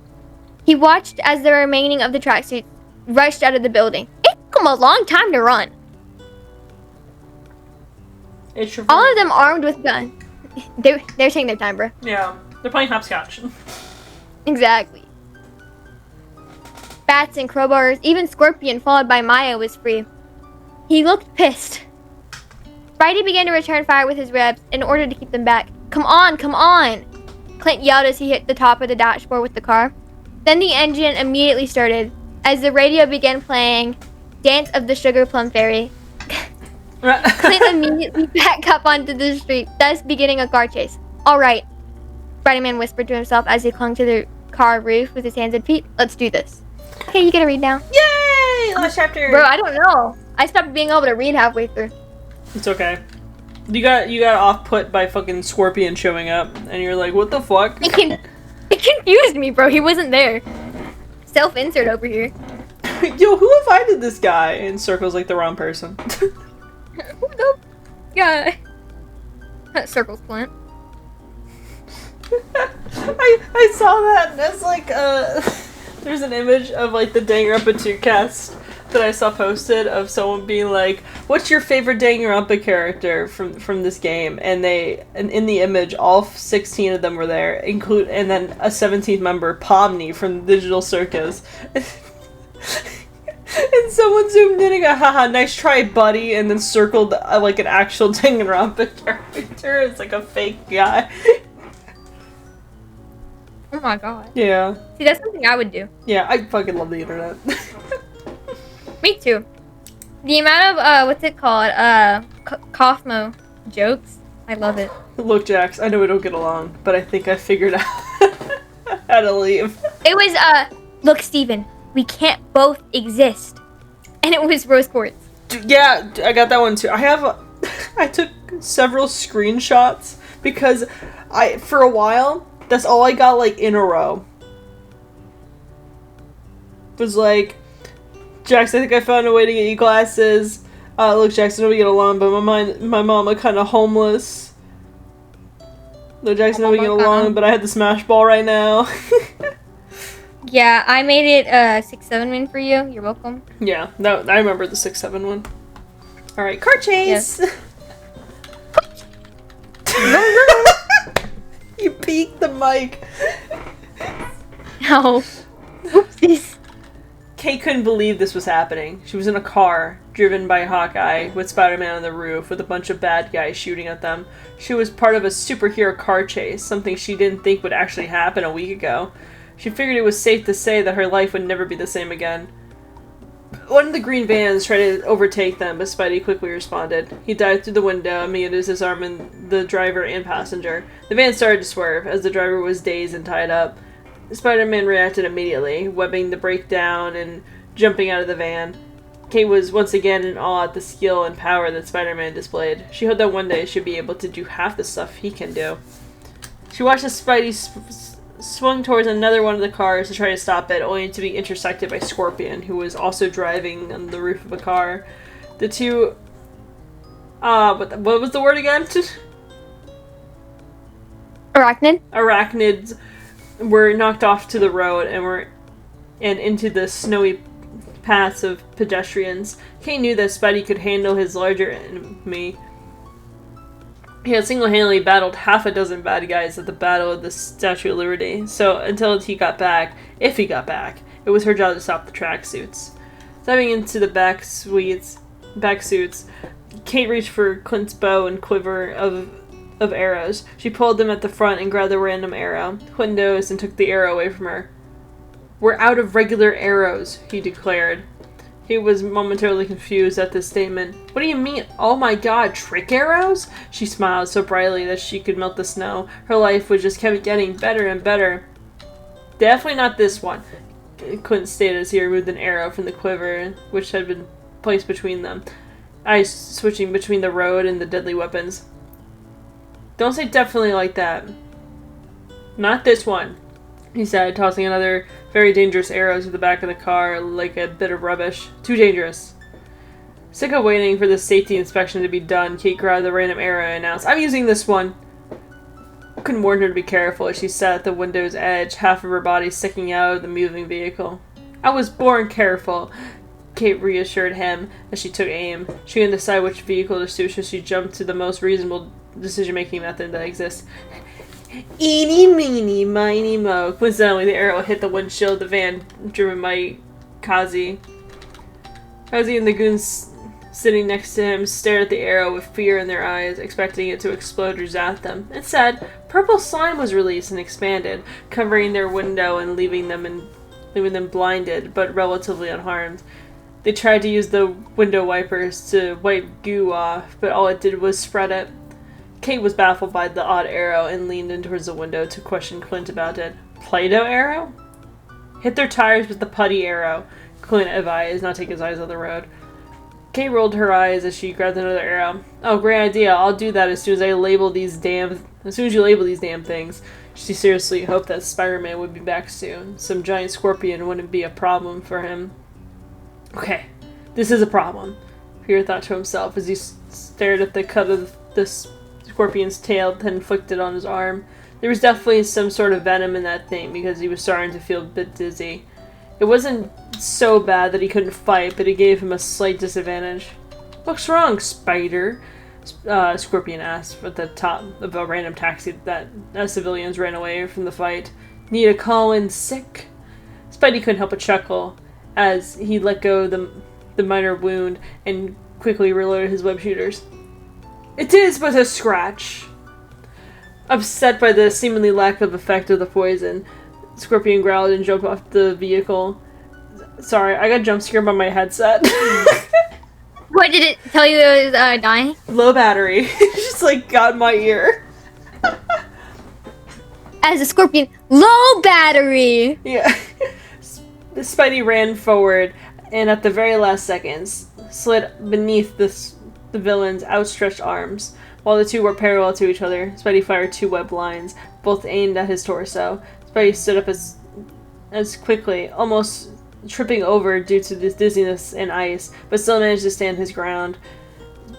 He watched as the remaining of the tracksuits rushed out of the building. It took them a long time to run. All of them armed with guns. They're taking their time, bro. Yeah, they're playing hopscotch. Exactly. Bats and crowbars, even Scorpion, followed by Maya, was free. He looked pissed. Spidey began to return fire with his ribs in order to keep them back. Come on! Clint yelled as he hit the top of the dashboard with the car. Then the engine immediately started as the radio began playing Dance of the Sugar Plum Fairy. Clint immediately backed up onto the street, thus beginning a car chase. "All right," Spider-Man whispered to himself as he clung to the car roof with his hands and feet. "Let's do this." Okay, you get to read now. Yay! Last chapter. Bro, I don't know. I stopped being able to read halfway through. It's okay. You got off put by fucking Scorpion showing up, and you're like, what the fuck? It confused me, bro. He wasn't there. Self-insert over here. Yo, who invited this guy? And Circle's like the wrong person. Who the guy? Circle's plant. I saw that, and it's like, there's an image of like the Danganronpa 2 cast that I saw posted of someone being like, "What's your favorite Danganronpa character from this game?" And in the image, all 16 of them were there, and then a 17th member, Pomni from Digital Circus. And someone zoomed in and go, "Haha, nice try, buddy," and then circled like an actual Danganronpa character. It's like a fake guy. Oh my god. Yeah. See, that's something I would do. Yeah, I fucking love the internet. Me too. The amount of, what's it called? Kaufmo jokes. I love it. Look, Jax, I know we don't get along, but I think I figured out how to leave. It was, look, Steven, we can't both exist. And it was rose quartz. Yeah, I got that one too. I took several screenshots because for a while, that's all I got, like, in a row. It was like, Jax, I think I found a way to get you glasses. Look, Jax, I know we get along, but my mama kind of homeless. Look, Jax, I know we get along, but I had the smash ball right now. Yeah, I made it 6-7 win for you. You're welcome. Yeah, I remember the 6-7 one. All right, car chase. Yes. You peeked the mic. No. Oopsies. Kate couldn't believe this was happening. She was in a car, driven by Hawkeye, with Spider-Man on the roof, with a bunch of bad guys shooting at them. She was part of a superhero car chase, something she didn't think would actually happen a week ago. She figured it was safe to say that her life would never be the same again. One of the green vans tried to overtake them, but Spidey quickly responded. He dived through the window, immediately disarming the driver and passenger. The van started to swerve, as the driver was dazed and tied up. Spider-Man reacted immediately, webbing the brake down and jumping out of the van. Kate was once again in awe at the skill and power that Spider-Man displayed. She hoped that one day she'd be able to do half the stuff he can do. She watched as Spidey swung towards another one of the cars to try to stop it, only to be intersected by Scorpion, who was also driving on the roof of a car. The two... what was the word again? Arachnids were knocked off to the road and into the snowy paths of pedestrians. Kate knew that Spidey could handle his larger enemy. He had single-handedly battled half a dozen bad guys at the Battle of the Statue of Liberty, so until he got back, if he got back, it was her job to stop the tracksuits. Diving into the back suits, Kate reached for Clint's bow and quiver of arrows. She pulled them at the front and grabbed a random arrow. Clint noticed and took the arrow away from her. "We're out of regular arrows," he declared. He was momentarily confused at this statement. "What do you mean? Oh my god, trick arrows?" She smiled so brightly that she could melt the snow. Her life was just kept getting better and better. "Definitely not this one," Clint stated as he removed an arrow from the quiver which had been placed between them, eyes switching between the road and the deadly weapons. "Don't say definitely like that." "Not this one," he said, tossing another very dangerous arrow to the back of the car like a bit of rubbish. "Too dangerous." Sick of waiting for the safety inspection to be done, Kate grabbed the random arrow and announced, "I'm using this one." Couldn't warn her to be careful as she sat at the window's edge, half of her body sticking out of the moving vehicle. "I was born careful," Kate reassured him as she took aim. She couldn't decide which vehicle to shoot, so she jumped to the most reasonable decision-making method that exists. Eeny, meeny, miny, mo. Coincidentally, the arrow hit the windshield of the van driven by Kazi. Kazi and the goons sitting next to him stared at the arrow with fear in their eyes, expecting it to explode or zap them. Instead, purple slime was released and expanded, covering their window and leaving them blinded, but relatively unharmed. They tried to use the window wipers to wipe goo off, but all it did was spread it. Kate was baffled by the odd arrow and leaned in towards the window to question Clint about it. "Play-Doh arrow?" "Hit their tires with the putty arrow," Clint advised, not taking his eyes off the road. Kate rolled her eyes as she grabbed another arrow. "Oh, great idea. I'll do that as soon as you label these damn things." She seriously hoped that Spider-Man would be back soon. Some giant scorpion wouldn't be a problem for him. "Okay, this is a problem," Peter thought to himself as he stared at the cut of the scorpion's tail that inflicted on his arm. There was definitely some sort of venom in that thing because he was starting to feel a bit dizzy. It wasn't so bad that he couldn't fight, but it gave him a slight disadvantage. "What's wrong, Spider?" Scorpion asked at the top of a random taxi that as civilians ran away from the fight. "Need to call in sick?" Spidey couldn't help but chuckle as he let go of the minor wound and quickly reloaded his web shooters. "It is but a scratch." Upset by the seemingly lack of effect of the poison, Scorpion growled and jumped off the vehicle. Sorry, I got jump scared by my headset. What did it tell you it was dying? Low battery. It just like got in my ear. As a scorpion, low battery! Yeah. Spidey ran forward and at the very last seconds slid beneath the villain's outstretched arms. While the two were parallel to each other, Spidey fired 2 web lines, both aimed at his torso. Spidey stood up as quickly, almost tripping over due to this dizziness and ice, but still managed to stand his ground.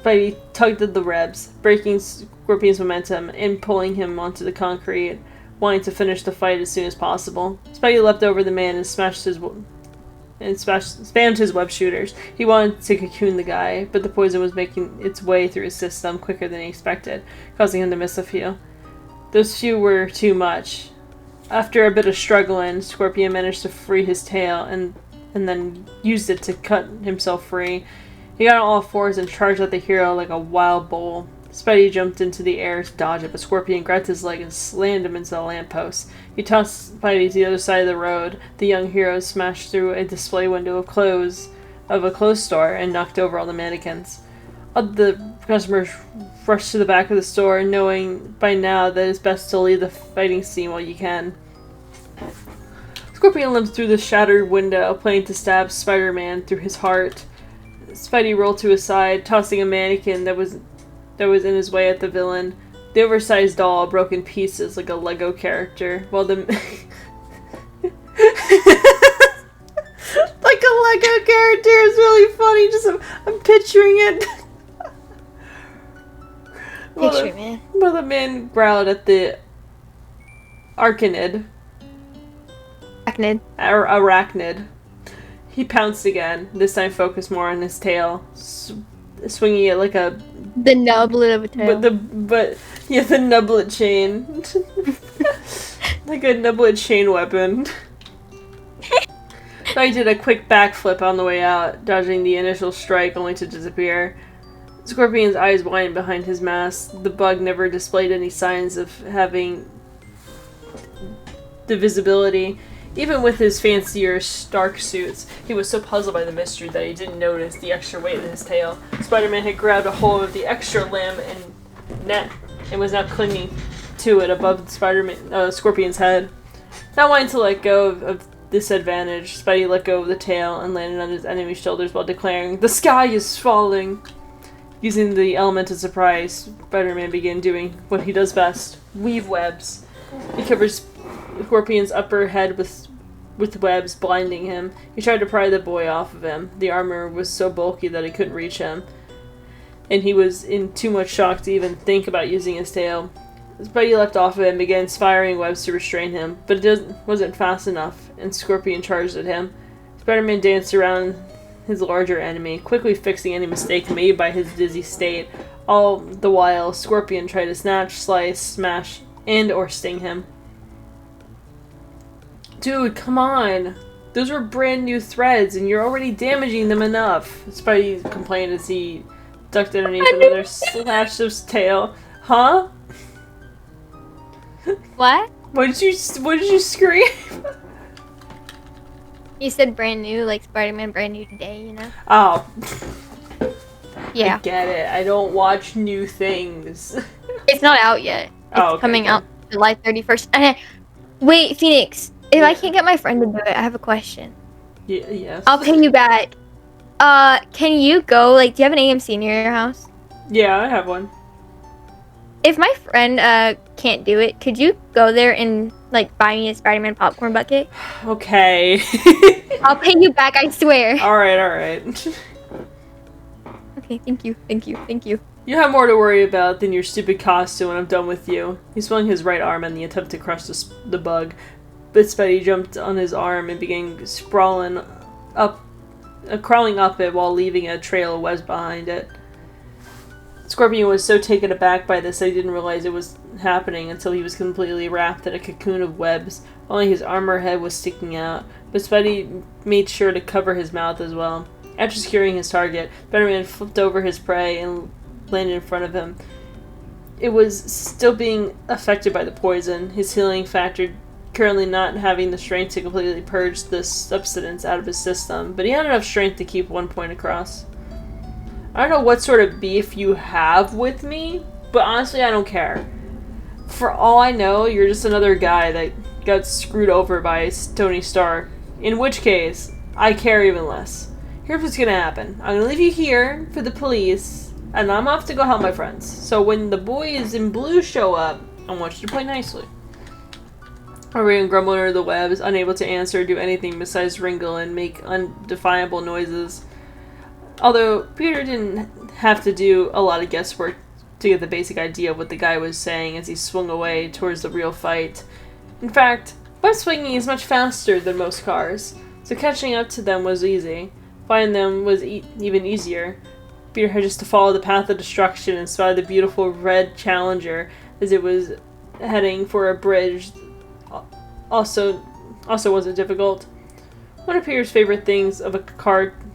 Spidey tugged at the webs, breaking Scorpion's momentum and pulling him onto the concrete, wanting to finish the fight as soon as possible. Spidey leapt over the man and spammed his web shooters. He wanted to cocoon the guy, but the poison was making its way through his system quicker than he expected, causing him to miss a few. Those few were too much. After a bit of struggling, Scorpion managed to free his tail and then used it to cut himself free. He got on all fours and charged at the hero like a wild bull. Spidey jumped into the air to dodge it, but Scorpion grabbed his leg and slammed him into the lamppost. He tossed Spidey to the other side of the road. The young hero smashed through a display window of a clothes store and knocked over all the mannequins. All the customers rushed to the back of the store, knowing by now that it's best to leave the fighting scene while you can. Scorpion limped through the shattered window, planning to stab Spider-Man through his heart. Spidey rolled to his side, tossing a mannequin that was in his way at the villain. The oversized doll broke in pieces like a Lego character, while the like a Lego character is really funny. I'm picturing it. While the man growled at the arachnid. Arachnid. He pounced again, this time focused more on his tail, swinging it like a... The nublet of a tail. the nublet chain. Like a nublet chain weapon. I did a quick backflip on the way out, dodging the initial strike only to disappear. Scorpion's eyes widened behind his mask. The bug never displayed any signs of having divisibility. Even with his fancier Stark suits, he was so puzzled by the mystery that he didn't notice the extra weight in his tail. Spider-Man had grabbed a hold of the extra limb and net and was now clinging to it above Scorpion's head. Not wanting to let go of this advantage, Spidey let go of the tail and landed on his enemy's shoulders while declaring, "The sky is falling!" Using the element of surprise, Spider-Man began doing what he does best, weave webs. He covers Scorpion's upper head with webs, blinding him. He tried to pry the boy off of him. The armor was so bulky that he couldn't reach him, and he was in too much shock to even think about using his tail. Spidey leapt off of him and began firing webs to restrain him, but it wasn't fast enough, and Scorpion charged at him. Spider-Man danced around his larger enemy, quickly fixing any mistake made by his dizzy state. All the while, Scorpion tried to snatch, slice, smash, and or sting him. "Dude, come on! Those were brand new threads, and you're already damaging them enough," Spidey complained as he ducked underneath another slash of his tail. Huh? What? What did you scream? You said brand new, like Spider-Man brand new today, you know? Oh. Yeah. I get it. I don't watch new things. It's not out yet. It's coming out July 31st. Wait, Phoenix. If I can't get my friend to do it, I have a question. Yes. I'll pay you back. Can you go, like, do you have an AMC near your house? Yeah, I have one. If my friend, can't do it, could you go there and, like, buy me a Spider-Man popcorn bucket? Okay. I'll pay you back, I swear. Alright. Okay, thank you. You have more to worry about than your stupid costume when I'm done with you. He swung his right arm in the attempt to crush the bug, but Spidey jumped on his arm and began crawling up it while leaving a trail of webs behind it. Scorpion was so taken aback by this that he didn't realize it was happening until he was completely wrapped in a cocoon of webs. Only his armor head was sticking out, but Spidey made sure to cover his mouth as well. After securing his target, Spider-Man flipped over his prey and landed in front of him. It was still being affected by the poison, his healing factor currently not having the strength to completely purge this substance out of his system, but he had enough strength to keep one point across. I don't know what sort of beef you have with me, but honestly I don't care. For all I know, you're just another guy that got screwed over by Tony Stark, in which case, I care even less. Here's what's gonna happen. I'm gonna leave you here for the police, and I'm off to go help my friends. So when the boys in blue show up, I want you to play nicely. Orion grumbled under the webs, unable to answer or do anything besides wrinkle and make undefinable noises. Although Peter didn't have to do a lot of guesswork to get the basic idea of what the guy was saying as he swung away towards the real fight. In fact, web swinging is much faster than most cars, so catching up to them was easy. Finding them was even easier. Peter had just to follow the path of destruction and spy the beautiful red Challenger as it was heading for a bridge. Also wasn't difficult. One of Peter's favorite things of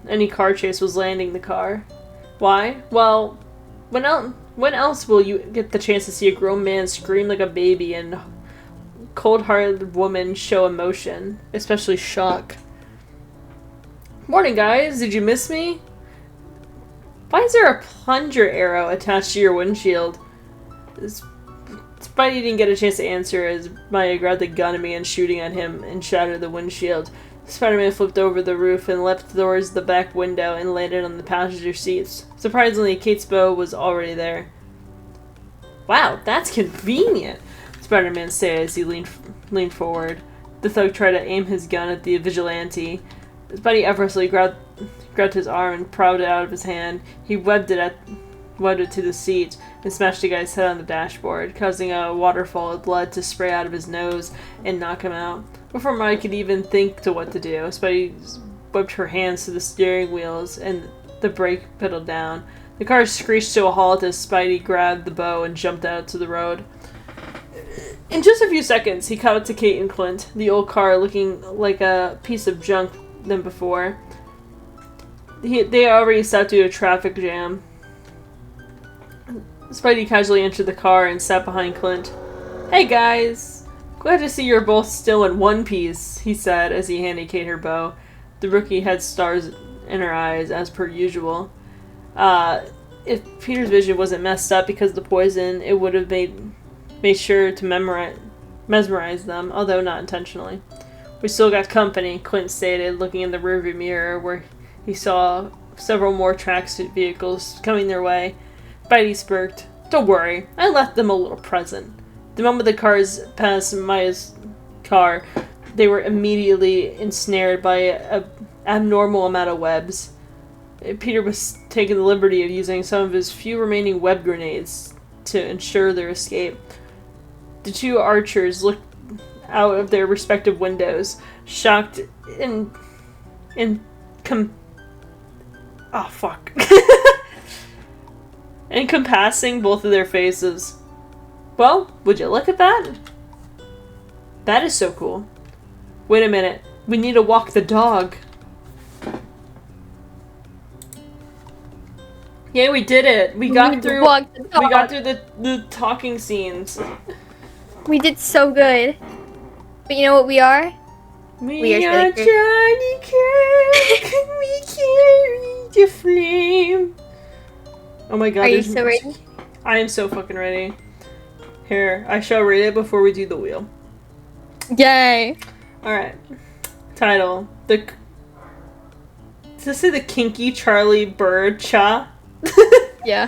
any car chase was landing the car. Why? Well, when else will you get the chance to see a grown man scream like a baby and cold-hearted woman show emotion, especially shock? Morning, guys. Did you miss me? Why is there a plunger arrow attached to your windshield? Spidey didn't get a chance to answer as Maya grabbed the gun and began shooting at him and shattered the windshield. Spider-Man flipped over the roof and leapt towards the back window and landed on the passenger seats. Surprisingly, Kate's bow was already there. Wow, that's convenient, Spider-Man said as he leaned forward. The thug tried to aim his gun at the vigilante. Spidey effortlessly grabbed his arm and prodded it out of his hand. He webbed it to the seat and smashed the guy's head on the dashboard, causing a waterfall of blood to spray out of his nose and knock him out. Before Mike could even think to what to do, Spidey whipped her hands to the steering wheels and the brake pedal down. The car screeched to a halt as Spidey grabbed the bow and jumped out to the road. In just a few seconds, he caught up to Kate and Clint, the old car looking like a piece of junk than before. They already sat through a traffic jam. Spidey casually entered the car and sat behind Clint. Hey guys! Glad to see you're both still in one piece, he said as he handed Kate her bow. The rookie had stars in her eyes, as per usual. If Peter's vision wasn't messed up because of the poison, it would have made sure to mesmerize them, although not intentionally. We still got company, Clint stated, looking in the rearview mirror where he saw several more tracksuit vehicles coming their way. Spidey smirked. Don't worry, I left them a little present. The moment the cars passed Maya's car, they were immediately ensnared by an abnormal amount of webs. Peter was taking the liberty of using some of his few remaining web grenades to ensure their escape. The two archers looked out of their respective windows, shocked encompassing both of their faces. Well, would you look at that? That is so cool. Wait a minute. We need to walk the dog. Yeah, we did it. We got through the talking scenes. We did so good. But you know what we are? We are Johnny Kirk. We carry the flame. Oh my god. Are you so ready? I am so fucking ready. Here, I shall read it before we do the wheel. Yay. Alright. Title. Does this say the Kinky Charlie Bird Cha? Yeah.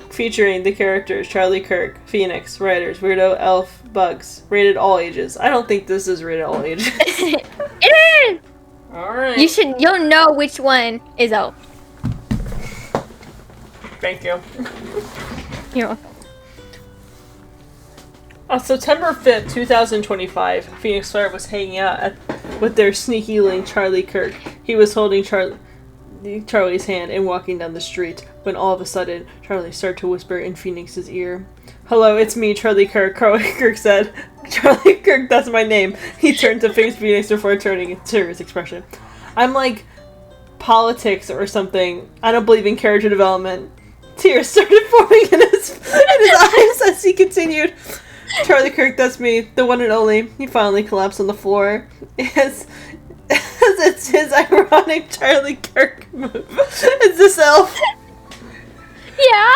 Featuring the characters Charlie Kirk, Phoenix, writers, Weirdo, Elf, Bugs. Rated all ages. I don't think this is rated all ages. It is! Alright. You'll know which one is Elf. Thank you. You're welcome. On September 5th, 2025, Phoenix Fire was hanging out with their sneaky link, Charlie Kirk. He was holding Charlie's hand and walking down the street when all of a sudden, Charlie started to whisper in Phoenix's ear. "Hello, it's me, Charlie Kirk," Kirk said. "Charlie Kirk, that's my name." He turned to face Phoenix before turning a serious expression. "I'm like politics or something. I don't believe in character development." Tears started forming in his eyes as he continued. "Charlie Kirk, that's me, the one and only." He finally collapsed on the floor. As it's his ironic Charlie Kirk move. It's this elf. Yeah.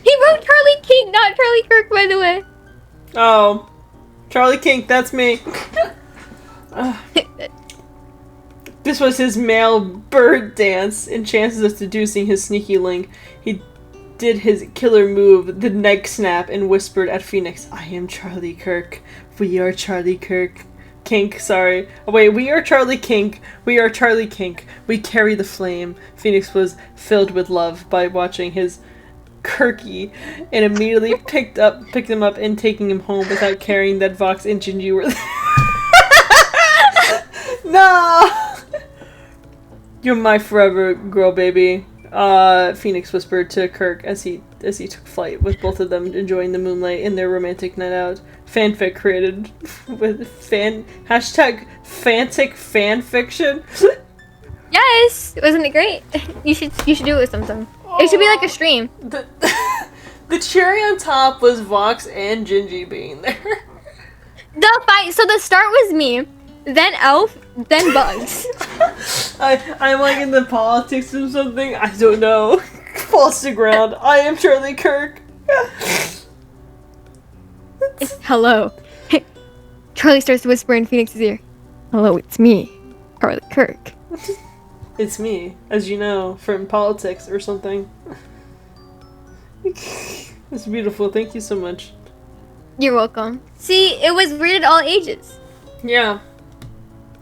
He wrote Charlie King, not Charlie Kirk, by the way. Oh. Charlie King, that's me. This was his male bird dance. In chances of seducing his sneaky link, he did his killer move, the neck snap, and whispered at Phoenix, "I am Charlie Kirk. We are Charlie Kirk. Kink, sorry. Oh, wait, we are Charlie Kink. We are Charlie Kink. We carry the flame." Phoenix was filled with love by watching his Kirky and immediately picked him up and taking him home without caring that Vox and Gingy were there. No! "You're my forever girl, baby," Phoenix whispered to Kirk as he took flight, with both of them enjoying the moonlight in their romantic night out. Fanfic created with hashtag fanfic fanfiction. Yes, wasn't it great? You should do it with something. It should be like a stream. The cherry on top was Vox and Gingy being there. So the start was me, then Elf, then Bugs. I'm like in the politics or something. I don't know. Falls to ground. I am Charlie Kirk. Hello. Charlie starts to whisper in Phoenix's ear. "Hello, it's me, Charlie Kirk." It's me, as you know, from politics or something. It's beautiful. Thank you so much. You're welcome. See, it was rated all ages. Yeah.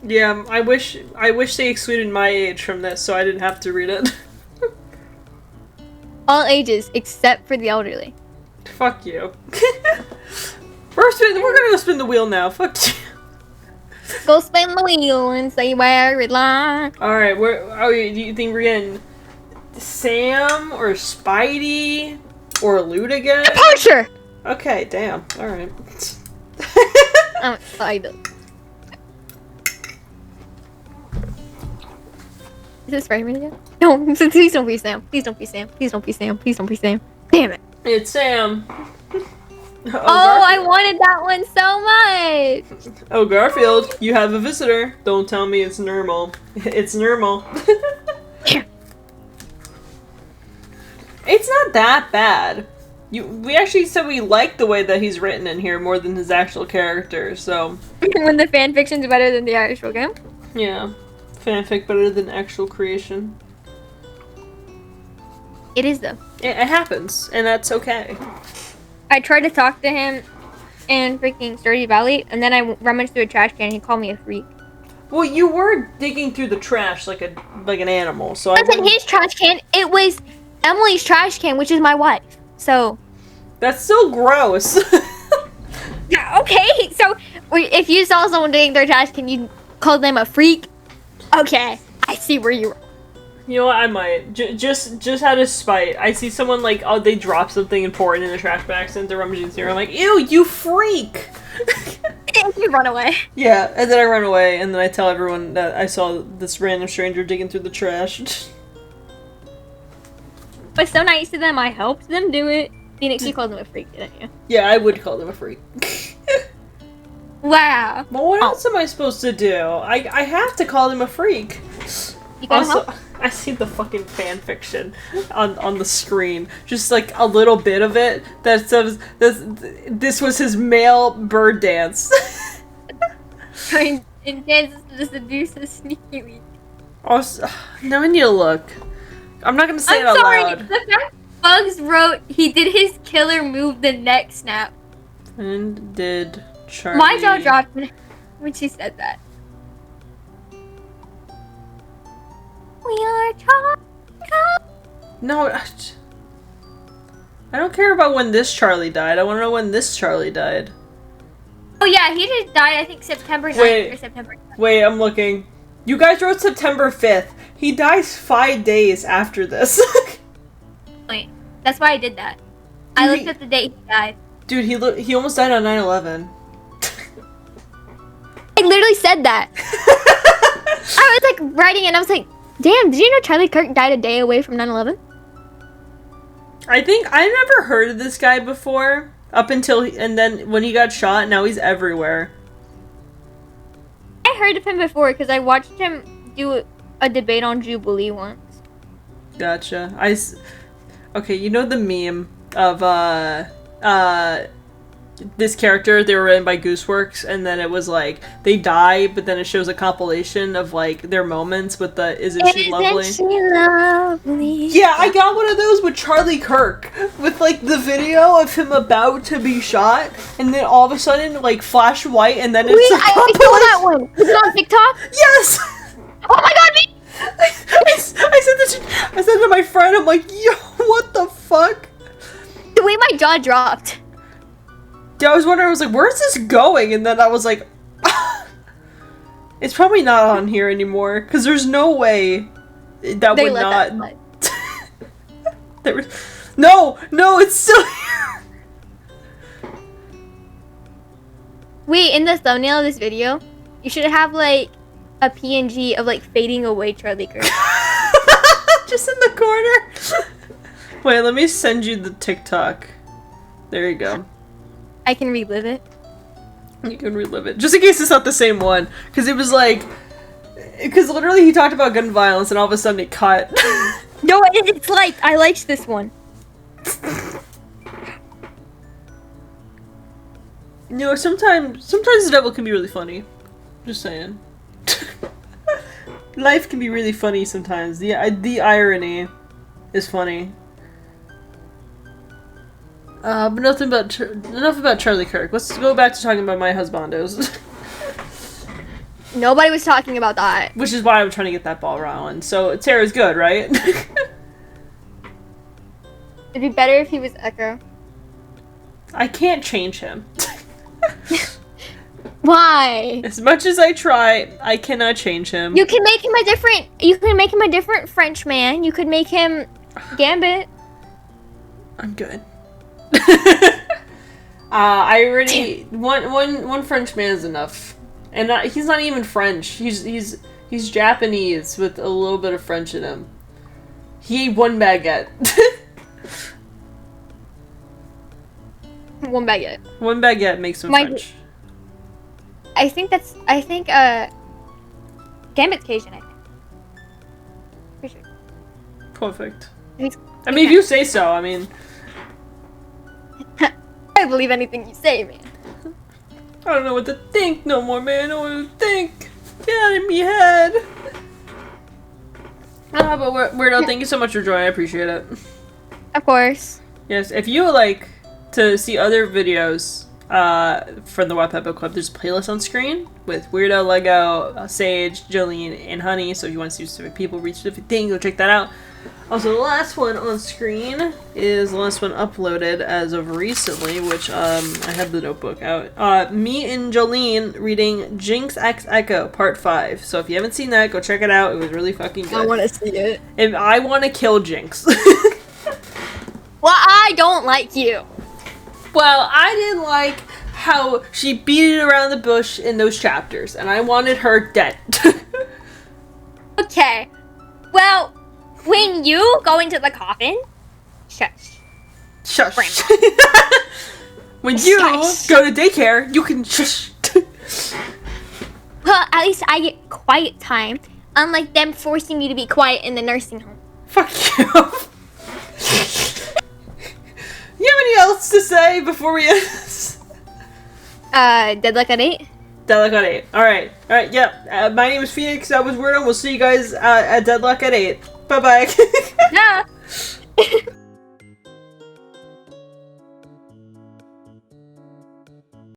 Yeah, I wish they excluded my age from this so I didn't have to read it. All ages, except for the elderly. Fuck you. We're gonna go spin the wheel now. Fuck you. Go spin the wheel and say where it lies. Alright, do you think we're getting Sam or Spidey or Loot again? Puncture! Okay, damn. Alright. I'm excited. Is this Spiderman again? No, please don't be Sam. Please don't be Sam. Please don't be Sam. Please don't be Sam. Damn it. It's Sam. Oh, I wanted that one so much. Oh, Garfield, you have a visitor. Don't tell me it's normal. It's normal. It's not that bad. We actually said we like the way that he's written in here more than his actual character, so... When the fanfiction's better than the actual game? Yeah. Fanfic better than actual creation. It is, though. It happens, and that's okay. I tried to talk to him in freaking Stardew Valley, and then I rummaged through a trash can and he called me a freak. Well, you were digging through the trash like an animal, so it wasn't his trash can, it was Emily's trash can, which is my wife. So... That's so gross. Yeah, okay, so if you saw someone digging their trash can, you call them a freak? Okay, I see where you are. You know what, I might. Just out of spite. I see someone like, oh, they drop something and pour it in the trash bag and they're rummaging through. I'm like, ew, you freak! And you run away. Yeah, and then I run away and then I tell everyone that I saw this random stranger digging through the trash. But so nice to them, I helped them do it. Phoenix, you called them a freak, didn't you? Yeah, I would call them a freak. Wow. Well, what else am I supposed to do? I have to call them a freak. You gotta Also, help? I see the fucking fanfiction on the screen. Just like a little bit of it that says this was his male bird dance. Trying and dances to seduce a sneaky week. Also, now I need to look. I'm not gonna say it out loud. The fact Bugs wrote he did his killer move, the neck snap. And did Charlie... My jaw dropped when she said that. We are Charlie. No, I don't care about when this Charlie died. I want to know when this Charlie died. Oh yeah, he just died, I think, September 9th or September 10th. Wait, I'm looking. You guys wrote September 5th. He dies 5 days after this. Wait, that's why I did that. I looked at the date he died. Dude, he almost died on 9/11. I literally said that. I was like writing and I was like, damn, did you know Charlie Kirk died a day away from 9/11? I think I never heard of this guy before. Up until, and then when he got shot, now he's everywhere. I heard of him before because I watched him do a debate on Jubilee once. Gotcha. Okay, you know the meme of, this character, they were written by Gooseworks, and then it was like, they die, but then it shows a compilation of, like, their moments with the Isn't She Lovely? Isn't she lovely? Yeah, I got one of those with Charlie Kirk, with, like, the video of him about to be shot, and then all of a sudden, like, flash white, and then it's Wait, a I compilation. saw that one. Was it on TikTok? Yes! Oh my god, me! I said to my friend, I'm like, yo, what the fuck? The way my jaw dropped. Yeah, I was wondering, I was like, where's this going? And then I was like, it's probably not on here anymore, because there's no way that They would let not... that There was... No, it's still here! Wait, in the thumbnail of this video, you should have, like, a PNG of, like, fading away Charlie Kirk. Just in the corner. Wait, let me send you the TikTok. There you go. I can relive it. You can relive it. Just in case it's not the same one. Because it was like... Because literally he talked about gun violence and all of a sudden it cut. No, it's like, I liked this one. You know, sometimes the devil can be really funny. Just saying. Life can be really funny sometimes. The irony is funny. But enough about Charlie Kirk. Let's go back to talking about my husbandos. Nobody was talking about that. Which is why I'm trying to get that ball rolling. So Tara's good, right? It'd be better if he was Echo. I can't change him. Why? As much as I try, I cannot change him. You can make him a different French man. You could make him Gambit. I'm good. I already one French man is enough, and he's not even French. He's Japanese with a little bit of French in him. He ate one baguette. One baguette. One baguette makes him French. I think Gambit's Cajun, I think. Pretty sure. Perfect. He's I mean, if you say so, I mean... I believe anything you say, man. I don't know what to think no more, man. I don't know what to think. Get out of me head. But Weirdo, thank you so much for joining. I appreciate it. Of course. Yes, if you would like to see other videos from the Wattpad Book Club, there's a playlist on screen with Weirdo, Lego, Sage, Jolene, and Honey. So if you want to see specific people read specific things, go check that out. Also, the last one on screen is the last one uploaded as of recently, which I have the notebook out. Me and Jolene reading Jinx X Echo Part 5. So if you haven't seen that, go check it out. It was really fucking good. I want to see it. And I want to kill Jinx. Well, I don't like you. Well, I didn't like how she beat it around the bush in those chapters, and I wanted her dead. Okay. Well, when you go into the coffin, shush. Shush. Grandma. When you Shush. go to daycare, you can shush. Well, at least I get quiet time, unlike them forcing me to be quiet in the nursing home. Fuck you. You have anything else to say before we end this? Deadlock at 8? Deadlock at 8. Alright, yeah. My name is Phoenix. That was Weirdo. We'll see you guys at Deadlock at 8. Bye-bye. Yeah.